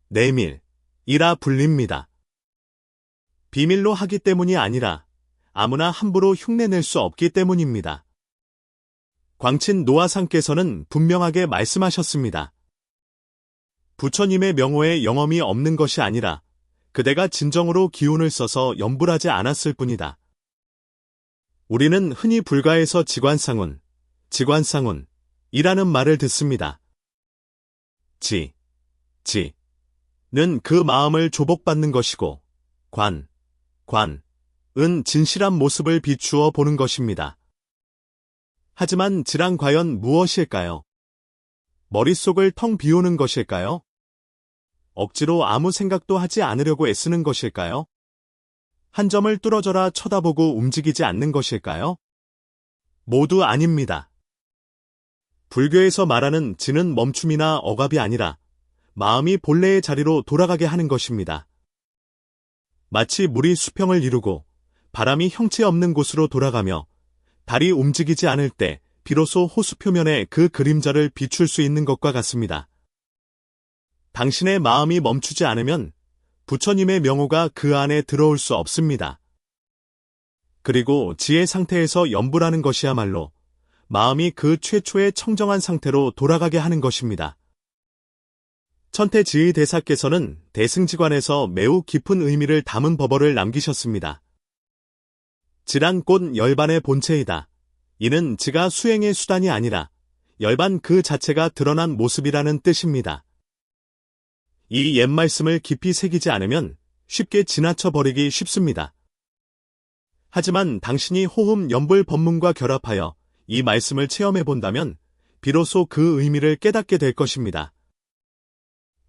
[SPEAKER 1] 내밀이라 불립니다. 비밀로 하기 때문이 아니라 아무나 함부로 흉내낼 수 없기 때문입니다. 광친 노아상께서는 분명하게 말씀하셨습니다. 부처님의 명호에 영험이 없는 것이 아니라 그대가 진정으로 기운을 써서 염불하지 않았을 뿐이다. 우리는 흔히 불가에서 지관상운이라는 말을 듣습니다. 는 그 마음을 조복받는 것이고 은 진실한 모습을 비추어 보는 것입니다. 하지만 지란 과연 무엇일까요? 머릿속을 텅 비우는 것일까요? 억지로 아무 생각도 하지 않으려고 애쓰는 것일까요? 한 점을 뚫어져라 쳐다보고 움직이지 않는 것일까요? 모두 아닙니다. 불교에서 말하는 지는 멈춤이나 억압이 아니라 마음이 본래의 자리로 돌아가게 하는 것입니다. 마치 물이 수평을 이루고 바람이 형체 없는 곳으로 돌아가며 달이 움직이지 않을 때 비로소 호수 표면에 그 그림자를 비출 수 있는 것과 같습니다. 당신의 마음이 멈추지 않으면 부처님의 명호가 그 안에 들어올 수 없습니다. 그리고 지혜 상태에서 염불하는 것이야말로 마음이 그 최초의 청정한 상태로 돌아가게 하는 것입니다. 천태지의 대사께서는 대승지관에서 매우 깊은 의미를 담은 법어를 남기셨습니다. 지란 곧 열반의 본체이다. 이는 지가 수행의 수단이 아니라 열반 그 자체가 드러난 모습이라는 뜻입니다. 이 옛말씀을 깊이 새기지 않으면 쉽게 지나쳐 버리기 쉽습니다. 하지만 당신이 호흡 염불 법문과 결합하여 이 말씀을 체험해 본다면 비로소 그 의미를 깨닫게 될 것입니다.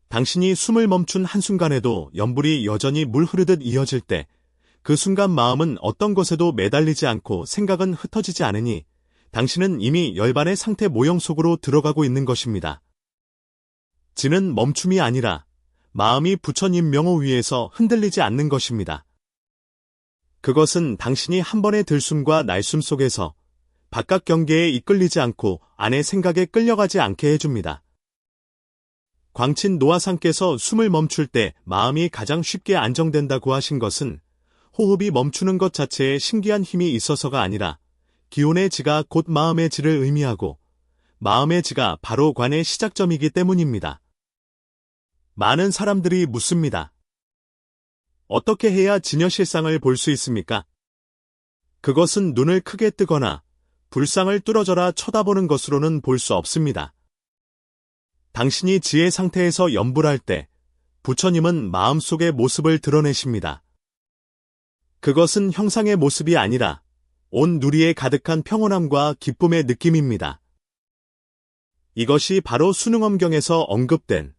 [SPEAKER 1] 당신이 숨을 멈춘 한순간에도 염불이 여전히 물 흐르듯 이어질 때 그 순간 마음은 어떤 것에도 매달리지 않고 생각은 흩어지지 않으니 당신은 이미 열반의 상태 모형 속으로 들어가고 있는 것입니다. 지는 멈춤이 아니라 마음이 부처님 명호 위에서 흔들리지 않는 것입니다. 그것은 당신이 한 번의 들숨과 날숨 속에서 바깥 경계에 이끌리지 않고 안의 생각에 끌려가지 않게 해줍니다. 광친 노아상께서 숨을 멈출 때 마음이 가장 쉽게 안정된다고 하신 것은 호흡이 멈추는 것 자체에 신기한 힘이 있어서가 아니라 기온의 지가 곧 마음의 지를 의미하고 마음의 지가 바로 관의 시작점이기 때문입니다. 많은 사람들이 묻습니다. 어떻게 해야 진여실상을 볼 수 있습니까? 그것은 눈을 크게 뜨거나 불상을 뚫어져라 쳐다보는 것으로는 볼 수 없습니다. 당신이 지혜 상태에서 염불할 때 부처님은 마음속의 모습을 드러내십니다. 그것은 형상의 모습이 아니라 온 누리에 가득한 평온함과 기쁨의 느낌입니다. 이것이 바로 순응엄경에서 언급된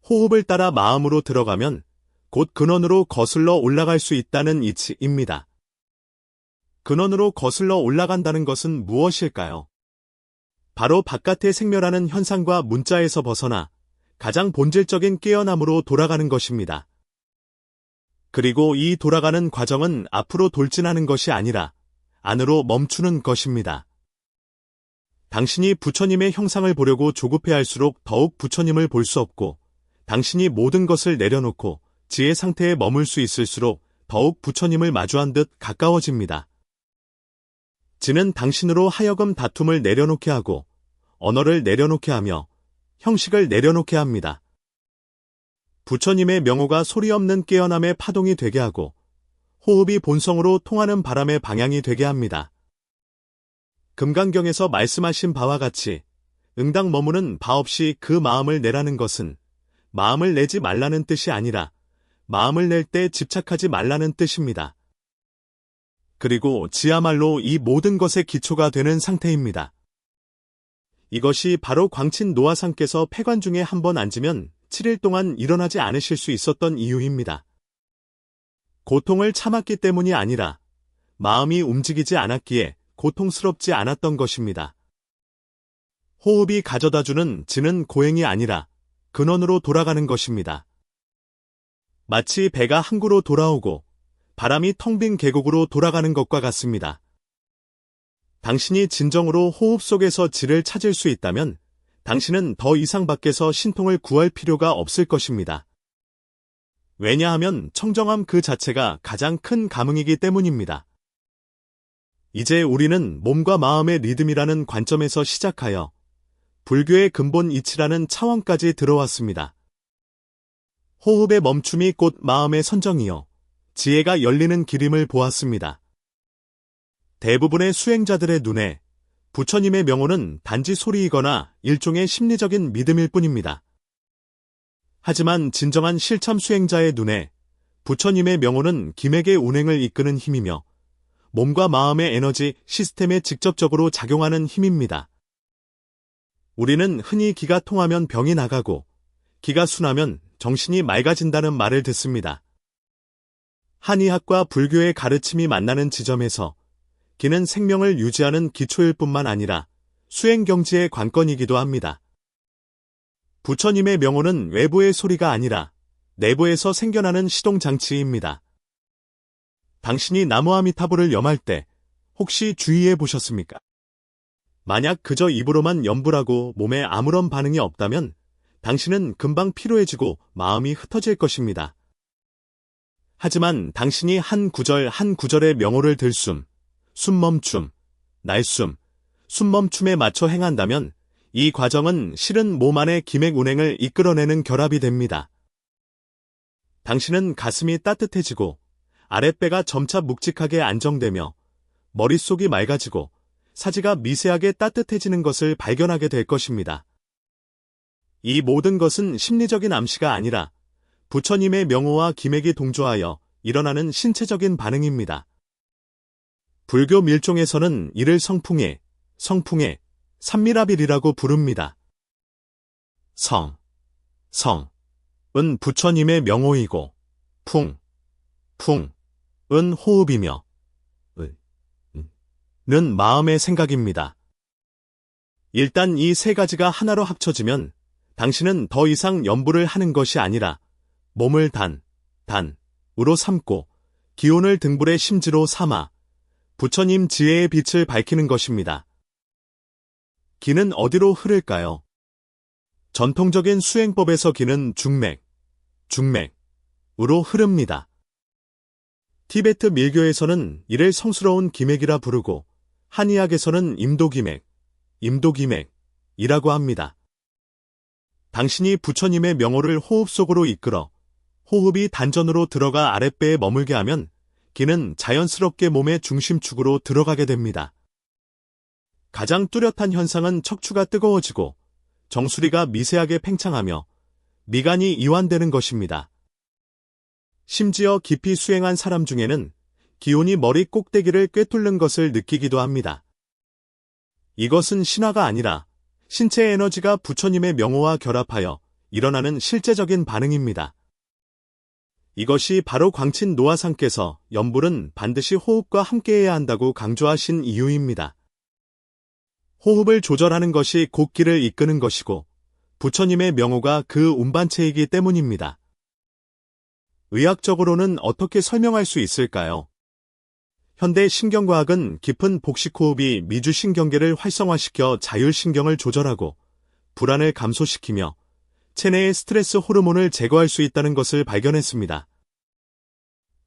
[SPEAKER 1] 호흡을 따라 마음으로 들어가면 곧 근원으로 거슬러 올라갈 수 있다는 이치입니다. 근원으로 거슬러 올라간다는 것은 무엇일까요? 바로 바깥의 생멸하는 현상과 문자에서 벗어나 가장 본질적인 깨어남으로 돌아가는 것입니다. 그리고 이 돌아가는 과정은 앞으로 돌진하는 것이 아니라 안으로 멈추는 것입니다. 당신이 부처님의 형상을 보려고 조급해할수록 더욱 부처님을 볼 수 없고 당신이 모든 것을 내려놓고 지혜 상태에 머물 수 있을수록 더욱 부처님을 마주한 듯 가까워집니다. 지는 당신으로 하여금 다툼을 내려놓게 하고 언어를 내려놓게 하며 형식을 내려놓게 합니다. 부처님의 명호가 소리 없는 깨어남의 파동이 되게 하고 호흡이 본성으로 통하는 바람의 방향이 되게 합니다. 금강경에서 말씀하신 바와 같이 응당 머무는 바 없이 그 마음을 내라는 것은 마음을 내지 말라는 뜻이 아니라 마음을 낼 때 집착하지 말라는 뜻입니다. 그리고 지야말로 이 모든 것의 기초가 되는 상태입니다. 이것이 바로 광친 노아상께서 폐관 중에 한 번 앉으면 7일 동안 일어나지 않으실 수 있었던 이유입니다. 고통을 참았기 때문이 아니라 마음이 움직이지 않았기에 고통스럽지 않았던 것입니다. 호흡이 가져다주는 지는 고행이 아니라 근원으로 돌아가는 것입니다. 마치 배가 항구로 돌아오고 바람이 텅 빈 계곡으로 돌아가는 것과 같습니다. 당신이 진정으로 호흡 속에서 지를 찾을 수 있다면 당신은 더 이상 밖에서 신통을 구할 필요가 없을 것입니다. 왜냐하면 청정함 그 자체가 가장 큰 감흥이기 때문입니다. 이제 우리는 몸과 마음의 리듬이라는 관점에서 시작하여 불교의 근본 이치라는 차원까지 들어왔습니다. 호흡의 멈춤이 곧 마음의 선정이요 지혜가 열리는 길임을 보았습니다. 대부분의 수행자들의 눈에 부처님의 명호는 단지 소리이거나 일종의 심리적인 믿음일 뿐입니다. 하지만 진정한 실참 수행자의 눈에 부처님의 명호는 기맥의 운행을 이끄는 힘이며 몸과 마음의 에너지 시스템에 직접적으로 작용하는 힘입니다. 우리는 흔히 기가 통하면 병이 나가고 기가 순하면 정신이 맑아진다는 말을 듣습니다. 한의학과 불교의 가르침이 만나는 지점에서 기는 생명을 유지하는 기초일 뿐만 아니라 수행경지의 관건이기도 합니다. 부처님의 명호는 외부의 소리가 아니라 내부에서 생겨나는 시동장치입니다. 당신이 나무 아미타불을 염할 때 혹시 주의해 보셨습니까? 만약 그저 입으로만 염불하고 몸에 아무런 반응이 없다면 당신은 금방 피로해지고 마음이 흩어질 것입니다. 하지만 당신이 한 구절 한 구절의 명호를 들숨, 숨멈춤, 날숨, 숨멈춤에 맞춰 행한다면 이 과정은 실은 몸 안의 기맥 운행을 이끌어내는 결합이 됩니다. 당신은 가슴이 따뜻해지고 아랫배가 점차 묵직하게 안정되며 머릿속이 맑아지고 사지가 미세하게 따뜻해지는 것을 발견하게 될 것입니다. 이 모든 것은 심리적인 암시가 아니라 부처님의 명호와 기맥이 동조하여 일어나는 신체적인 반응입니다. 불교 밀종에서는 이를 성풍해, 산미라빌이라고 부릅니다. 성은 부처님의 명호이고 풍은 호흡이며 는 마음의 생각입니다. 일단 이 세 가지가 하나로 합쳐지면 당신은 더 이상 염불을 하는 것이 아니라 몸을 단으로 삼고 기온을 등불의 심지로 삼아 부처님 지혜의 빛을 밝히는 것입니다. 기는 어디로 흐를까요? 전통적인 수행법에서 기는 중맥으로 흐릅니다. 티베트 밀교에서는 이를 성스러운 기맥이라 부르고 한의학에서는 임도기맥이라고 합니다. 당신이 부처님의 명호를 호흡 속으로 이끌어 호흡이 단전으로 들어가 아랫배에 머물게 하면 기는 자연스럽게 몸의 중심축으로 들어가게 됩니다. 가장 뚜렷한 현상은 척추가 뜨거워지고 정수리가 미세하게 팽창하며 미간이 이완되는 것입니다. 심지어 깊이 수행한 사람 중에는 기운이 머리 꼭대기를 꿰뚫는 것을 느끼기도 합니다. 이것은 신화가 아니라 신체 에너지가 부처님의 명호와 결합하여 일어나는 실제적인 반응입니다. 이것이 바로 광친 노아상께서 염불은 반드시 호흡과 함께해야 한다고 강조하신 이유입니다. 호흡을 조절하는 것이 곧 기를 이끄는 것이고 부처님의 명호가 그 운반체이기 때문입니다. 의학적으로는 어떻게 설명할 수 있을까요? 현대 신경과학은 깊은 복식호흡이 미주신경계를 활성화시켜 자율신경을 조절하고 불안을 감소시키며 체내의 스트레스 호르몬을 제거할 수 있다는 것을 발견했습니다.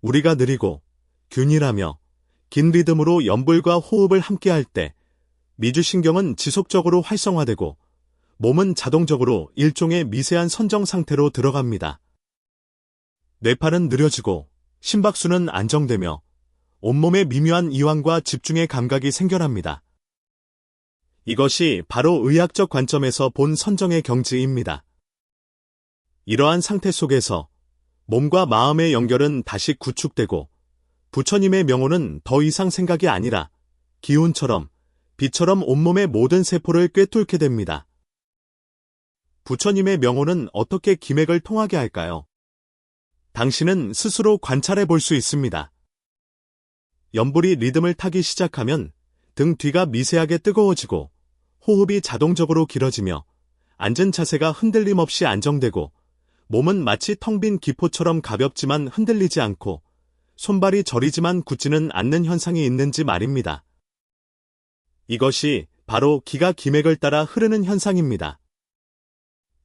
[SPEAKER 1] 우리가 느리고 균일하며 긴 리듬으로 염불과 호흡을 함께할 때 미주신경은 지속적으로 활성화되고 몸은 자동적으로 일종의 미세한 선정 상태로 들어갑니다. 뇌파는 느려지고 심박수는 안정되며 온몸에 미묘한 이완과 집중의 감각이 생겨납니다. 이것이 바로 의학적 관점에서 본 선정의 경지입니다. 이러한 상태 속에서 몸과 마음의 연결은 다시 구축되고 부처님의 명호는 더 이상 생각이 아니라 기운처럼 빛처럼 온몸의 모든 세포를 꿰뚫게 됩니다. 부처님의 명호는 어떻게 기맥을 통하게 할까요? 당신은 스스로 관찰해 볼 수 있습니다. 염불이 리듬을 타기 시작하면 등 뒤가 미세하게 뜨거워지고 호흡이 자동적으로 길어지며 앉은 자세가 흔들림 없이 안정되고 몸은 마치 텅 빈 기포처럼 가볍지만 흔들리지 않고 손발이 저리지만 굳지는 않는 현상이 있는지 말입니다. 이것이 바로 기가 기맥을 따라 흐르는 현상입니다.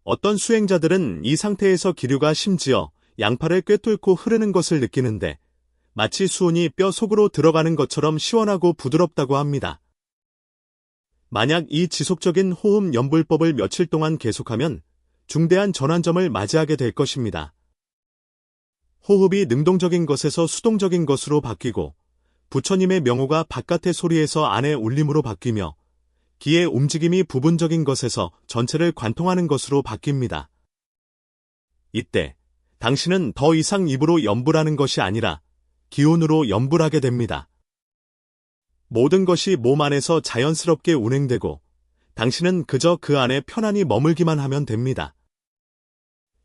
[SPEAKER 1] 어떤 수행자들은 이 상태에서 기류가 심지어 양팔을 꿰뚫고 흐르는 것을 느끼는데 마치 수온이 뼈 속으로 들어가는 것처럼 시원하고 부드럽다고 합니다. 만약 이 지속적인 호흡 염불법을 며칠 동안 계속하면 중대한 전환점을 맞이하게 될 것입니다. 호흡이 능동적인 것에서 수동적인 것으로 바뀌고 부처님의 명호가 바깥의 소리에서 안의 울림으로 바뀌며 기의 움직임이 부분적인 것에서 전체를 관통하는 것으로 바뀝니다. 이때 당신은 더 이상 입으로 염불하는 것이 아니라 기운으로 염불하게 됩니다. 모든 것이 몸 안에서 자연스럽게 운행되고 당신은 그저 그 안에 편안히 머물기만 하면 됩니다.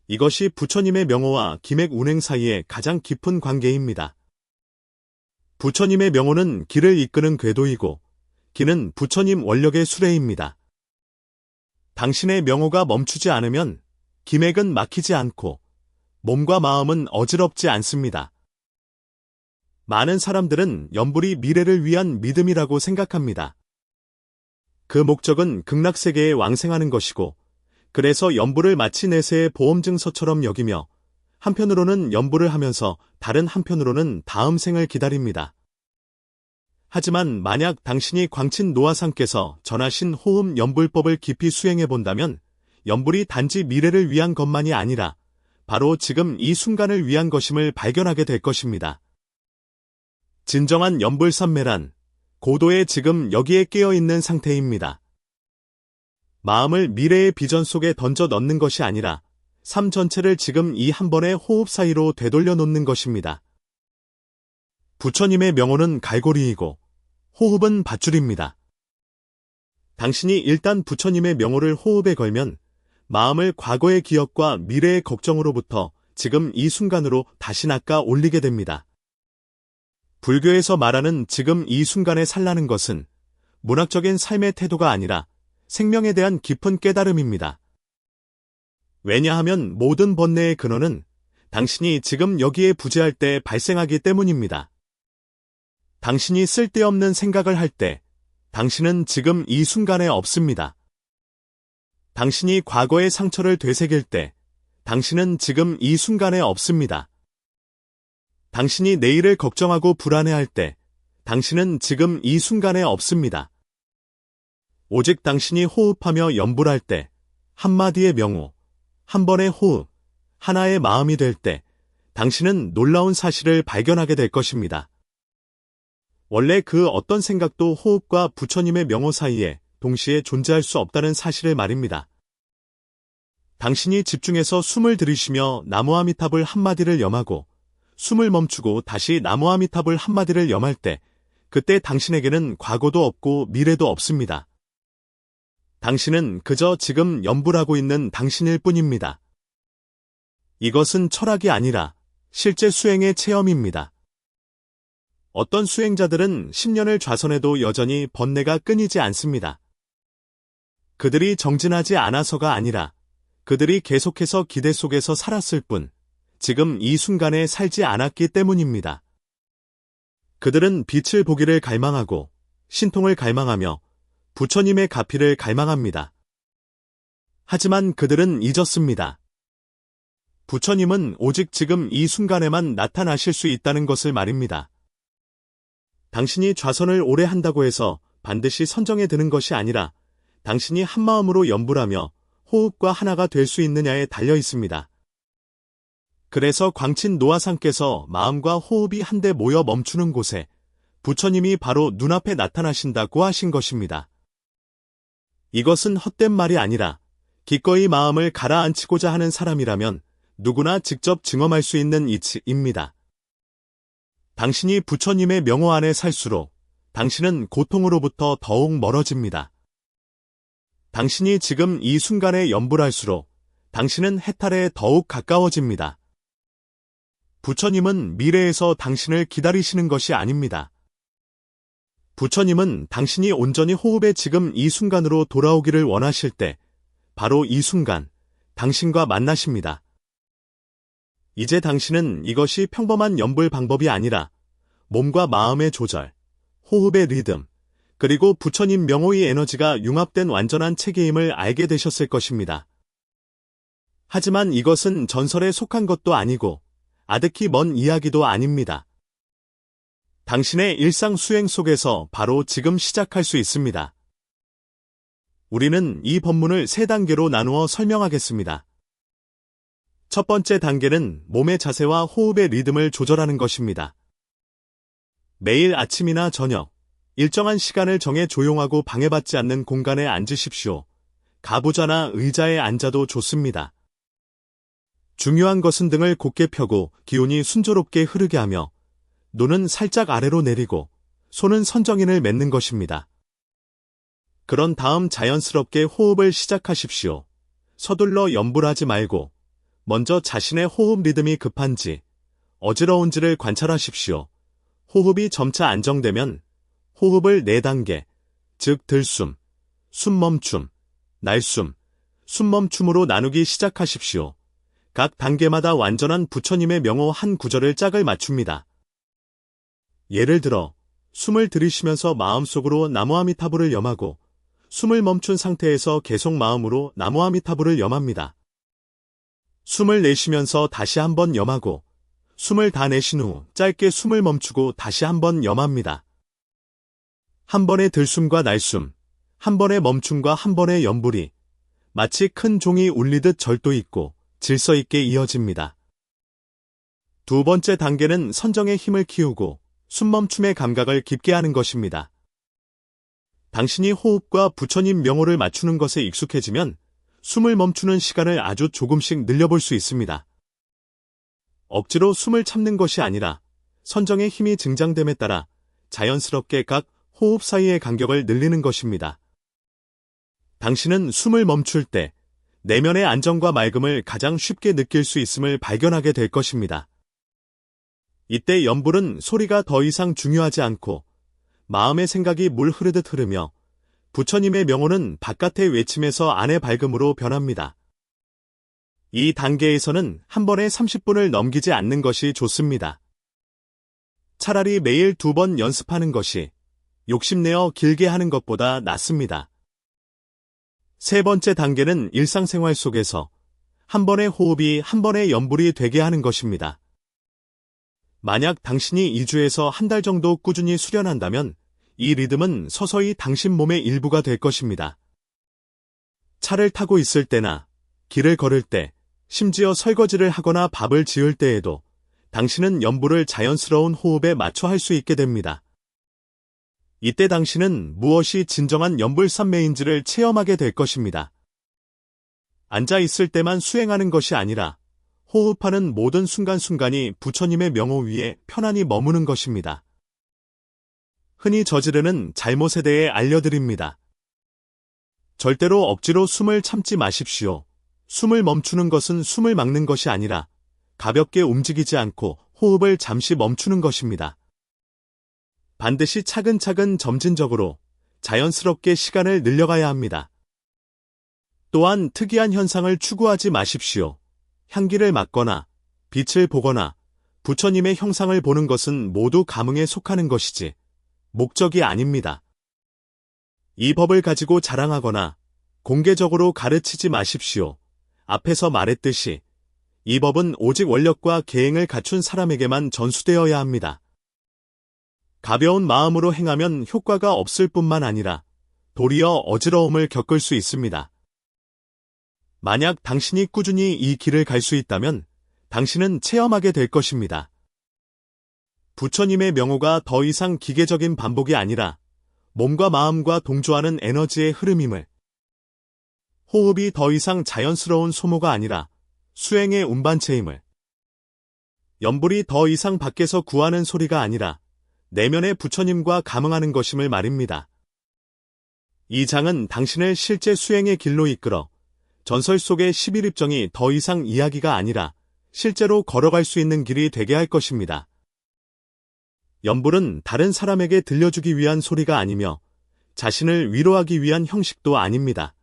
[SPEAKER 1] 이것이 부처님의 명호와 기맥 운행 사이의 가장 깊은 관계입니다. 부처님의 명호는 기를 이끄는 궤도이고 기는 부처님 원력의 수레입니다. 당신의 명호가 멈추지 않으면 기맥은 막히지 않고 몸과 마음은 어지럽지 않습니다. 많은 사람들은 연불이 미래를 위한 믿음이라고 생각합니다. 그 목적은 극락세계에 왕생하는 것이고, 그래서 연불을 마치 내세의 보험증서처럼 여기며, 한편으로는 연불을 하면서 다른 한편으로는 다음 생을 기다립니다. 하지만 만약 당신이 광친 노아상께서 전하신 호흡 연불법을 깊이 수행해 본다면 연불이 단지 미래를 위한 것만이 아니라 바로 지금 이 순간을 위한 것임을 발견하게 될 것입니다. 진정한 연불삼매란 고도의 지금 여기에 깨어있는 상태입니다. 마음을 미래의 비전 속에 던져 넣는 것이 아니라 삶 전체를 지금 이 한 번의 호흡 사이로 되돌려 놓는 것입니다. 부처님의 명호는 갈고리이고 호흡은 밧줄입니다. 당신이 일단 부처님의 명호를 호흡에 걸면 마음을 과거의 기억과 미래의 걱정으로부터 지금 이 순간으로 다시 낚아 올리게 됩니다. 불교에서 말하는 지금 이 순간에 살라는 것은 문학적인 삶의 태도가 아니라 생명에 대한 깊은 깨달음입니다. 왜냐하면 모든 번뇌의 근원은 당신이 지금 여기에 부재할 때 발생하기 때문입니다. 당신이 쓸데없는 생각을 할 때 당신은 지금 이 순간에 없습니다. 당신이 과거의 상처를 되새길 때 당신은 지금 이 순간에 없습니다. 당신이 내일을 걱정하고 불안해할 때 당신은 지금 이 순간에 없습니다. 오직 당신이 호흡하며 연불할 때 한마디의 명호, 한 번의 호흡, 하나의 마음이 될 때 당신은 놀라운 사실을 발견하게 될 것입니다. 원래 그 어떤 생각도 호흡과 부처님의 명호 사이에 동시에 존재할 수 없다는 사실을 말입니다. 당신이 집중해서 숨을 들이쉬며 나무아미탑을 한마디를 염하고 숨을 멈추고 다시 나무아미탑을 한마디를 염할 때 그때 당신에게는 과거도 없고 미래도 없습니다. 당신은 그저 지금 연불하고 있는 당신일 뿐입니다. 이것은 철학이 아니라 실제 수행의 체험입니다. 어떤 수행자들은 10년을 좌선해도 여전히 번뇌가 끊이지 않습니다. 그들이 정진하지 않아서가 아니라 그들이 계속해서 기대 속에서 살았을 뿐 지금 이 순간에 살지 않았기 때문입니다. 그들은 빛을 보기를 갈망하고 신통을 갈망하며 부처님의 가피를 갈망합니다. 하지만 그들은 잊었습니다. 부처님은 오직 지금 이 순간에만 나타나실 수 있다는 것을 말입니다. 당신이 좌선을 오래 한다고 해서 반드시 선정에 드는 것이 아니라 당신이 한마음으로 연불하며 호흡과 하나가 될 수 있느냐에 달려 있습니다. 그래서 광친 노아상께서 마음과 호흡이 한데 모여 멈추는 곳에 부처님이 바로 눈앞에 나타나신다고 하신 것입니다. 이것은 헛된 말이 아니라 기꺼이 마음을 가라앉히고자 하는 사람이라면 누구나 직접 증험할 수 있는 이치입니다. 당신이 부처님의 명호 안에 살수록 당신은 고통으로부터 더욱 멀어집니다. 당신이 지금 이 순간에 연불할수록 당신은 해탈에 더욱 가까워집니다. 부처님은 미래에서 당신을 기다리시는 것이 아닙니다. 부처님은 당신이 온전히 호흡의 지금 이 순간으로 돌아오기를 원하실 때 바로 이 순간 당신과 만나십니다. 이제 당신은 이것이 평범한 연불 방법이 아니라 몸과 마음의 조절, 호흡의 리듬, 그리고 부처님 명호의 에너지가 융합된 완전한 체계임을 알게 되셨을 것입니다. 하지만 이것은 전설에 속한 것도 아니고 아득히 먼 이야기도 아닙니다. 당신의 일상 수행 속에서 바로 지금 시작할 수 있습니다. 우리는 이 법문을 3단계로 나누어 설명하겠습니다. 첫 번째 단계는 몸의 자세와 호흡의 리듬을 조절하는 것입니다. 매일 아침이나 저녁, 일정한 시간을 정해 조용하고 방해받지 않는 공간에 앉으십시오. 가부좌나 의자에 앉아도 좋습니다. 중요한 것은 등을 곧게 펴고 기운이 순조롭게 흐르게 하며 눈은 살짝 아래로 내리고 손은 선정인을 맺는 것입니다. 그런 다음 자연스럽게 호흡을 시작하십시오. 서둘러 연불하지 말고 먼저 자신의 호흡 리듬이 급한지 어지러운지를 관찰하십시오. 호흡이 점차 안정되면 호흡을 4단계, 즉 들숨, 숨멈춤, 날숨, 숨멈춤으로 나누기 시작하십시오. 각 단계마다 완전한 부처님의 명호 한 구절을 짝을 맞춥니다. 예를 들어 숨을 들이쉬면서 마음속으로 나무아미타불을 염하고 숨을 멈춘 상태에서 계속 마음으로 나무아미타불을 염합니다. 숨을 내쉬면서 다시 한번 염하고 숨을 다 내쉰 후 짧게 숨을 멈추고 다시 한번 염합니다. 한 번의 들숨과 날숨, 한 번의 멈춤과 한 번의 염불이 마치 큰 종이 울리듯 절도 있고 질서 있게 이어집니다. 두 번째 단계는 선정의 힘을 키우고 숨멈춤의 감각을 깊게 하는 것입니다. 당신이 호흡과 부처님 명호를 맞추는 것에 익숙해지면 숨을 멈추는 시간을 아주 조금씩 늘려볼 수 있습니다. 억지로 숨을 참는 것이 아니라 선정의 힘이 증장됨에 따라 자연스럽게 각 호흡 사이의 간격을 늘리는 것입니다. 당신은 숨을 멈출 때 내면의 안정과 맑음을 가장 쉽게 느낄 수 있음을 발견하게 될 것입니다. 이때 염불은 소리가 더 이상 중요하지 않고 마음의 생각이 물 흐르듯 흐르며 부처님의 명호는 바깥의 외침에서 안의 밝음으로 변합니다. 이 단계에서는 한 번에 30분을 넘기지 않는 것이 좋습니다. 차라리 매일 2번 연습하는 것이 욕심내어 길게 하는 것보다 낫습니다. 세 번째 단계는 일상생활 속에서 한 번의 호흡이 한 번의 염불이 되게 하는 것입니다. 만약 당신이 2주에서 한 달 정도 꾸준히 수련한다면 이 리듬은 서서히 당신 몸의 일부가 될 것입니다. 차를 타고 있을 때나 길을 걸을 때, 심지어 설거지를 하거나 밥을 지을 때에도 당신은 염불을 자연스러운 호흡에 맞춰 할 수 있게 됩니다. 이때 당신은 무엇이 진정한 염불삼매인지를 체험하게 될 것입니다. 앉아 있을 때만 수행하는 것이 아니라 호흡하는 모든 순간순간이 부처님의 명호 위에 편안히 머무는 것입니다. 흔히 저지르는 잘못에 대해 알려드립니다. 절대로 억지로 숨을 참지 마십시오. 숨을 멈추는 것은 숨을 막는 것이 아니라 가볍게 움직이지 않고 호흡을 잠시 멈추는 것입니다. 반드시 차근차근 점진적으로 자연스럽게 시간을 늘려가야 합니다. 또한 특이한 현상을 추구하지 마십시오. 향기를 맡거나 빛을 보거나 부처님의 형상을 보는 것은 모두 감흥에 속하는 것이지 목적이 아닙니다. 이 법을 가지고 자랑하거나 공개적으로 가르치지 마십시오. 앞에서 말했듯이 이 법은 오직 원력과 계행을 갖춘 사람에게만 전수되어야 합니다. 가벼운 마음으로 행하면 효과가 없을 뿐만 아니라 도리어 어지러움을 겪을 수 있습니다. 만약 당신이 꾸준히 이 길을 갈 수 있다면 당신은 체험하게 될 것입니다. 부처님의 명호가 더 이상 기계적인 반복이 아니라 몸과 마음과 동조하는 에너지의 흐름임을, 호흡이 더 이상 자연스러운 소모가 아니라 수행의 운반체임을, 염불이 더 이상 밖에서 구하는 소리가 아니라 내면의 부처님과 감응하는 것임을 말입니다. 이 장은 당신을 실제 수행의 길로 이끌어 전설 속의 11입정이 더 이상 이야기가 아니라 실제로 걸어갈 수 있는 길이 되게 할 것입니다. 염불은 다른 사람에게 들려주기 위한 소리가 아니며 자신을 위로하기 위한 형식도 아닙니다.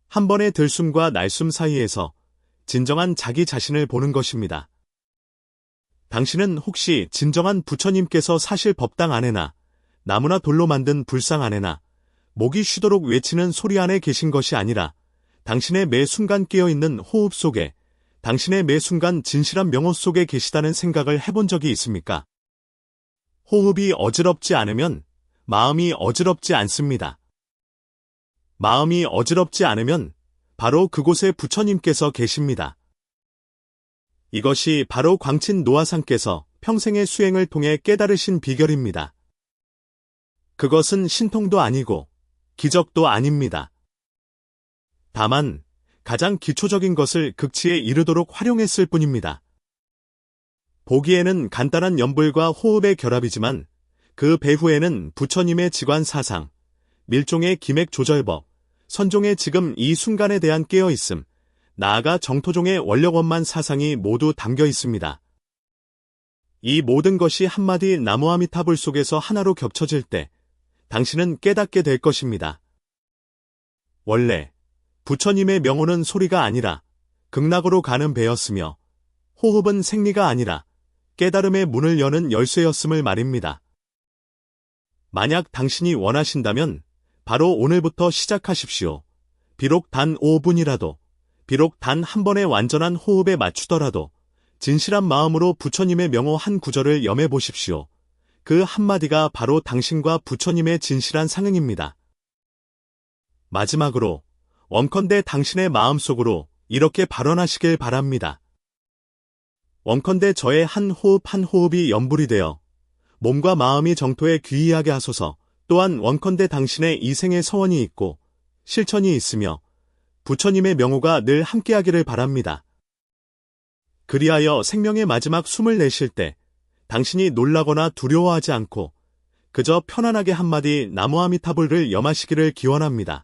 [SPEAKER 1] 한 번의 들숨과 날숨 사이에서 진정한 자기 자신을 보는 것입니다. 당신은 혹시 진정한 부처님께서 사실 법당 안에나 나무나 돌로 만든 불상 안에나 목이 쉬도록 외치는 소리 안에 계신 것이 아니라 당신의 매 순간 깨어있는 호흡 속에, 당신의 매 순간 진실한 명호 속에 계시다는 생각을 해본 적이 있습니까? 호흡이 어지럽지 않으면 마음이 어지럽지 않습니다. 마음이 어지럽지 않으면 바로 그곳에 부처님께서 계십니다. 이것이 바로 광친 노아상께서 평생의 수행을 통해 깨달으신 비결입니다. 그것은 신통도 아니고 기적도 아닙니다. 다만 가장 기초적인 것을 극치에 이르도록 활용했을 뿐입니다. 보기에는 간단한 염불과 호흡의 결합이지만 그 배후에는 부처님의 지관 사상, 밀종의 기맥 조절법, 선종의 지금 이 순간에 대한 깨어있음, 나아가 정토종의 원력원만 사상이 모두 담겨 있습니다. 이 모든 것이 한마디 나무아미타불 속에서 하나로 겹쳐질 때 당신은 깨닫게 될 것입니다. 원래 부처님의 명호는 소리가 아니라 극락으로 가는 배였으며 호흡은 생리가 아니라 깨달음의 문을 여는 열쇠였음을 말입니다. 만약 당신이 원하신다면 바로 오늘부터 시작하십시오. 비록 단 5분이라도, 비록 단 한 번의 완전한 호흡에 맞추더라도 진실한 마음으로 부처님의 명호 한 구절을 염해 보십시오. 그 한마디가 바로 당신과 부처님의 진실한 상응입니다. 마지막으로 원컨대 당신의 마음속으로 이렇게 발언하시길 바랍니다. 원컨대 저의 한 호흡 한 호흡이 염불이 되어 몸과 마음이 정토에 귀의하게 하소서. 또한 원컨대 당신의 이생의 서원이 있고 실천이 있으며 부처님의 명호가 늘 함께하기를 바랍니다. 그리하여 생명의 마지막 숨을 내쉴 때 당신이 놀라거나 두려워하지 않고 그저 편안하게 한마디 나무아미타불을 염하시기를 기원합니다.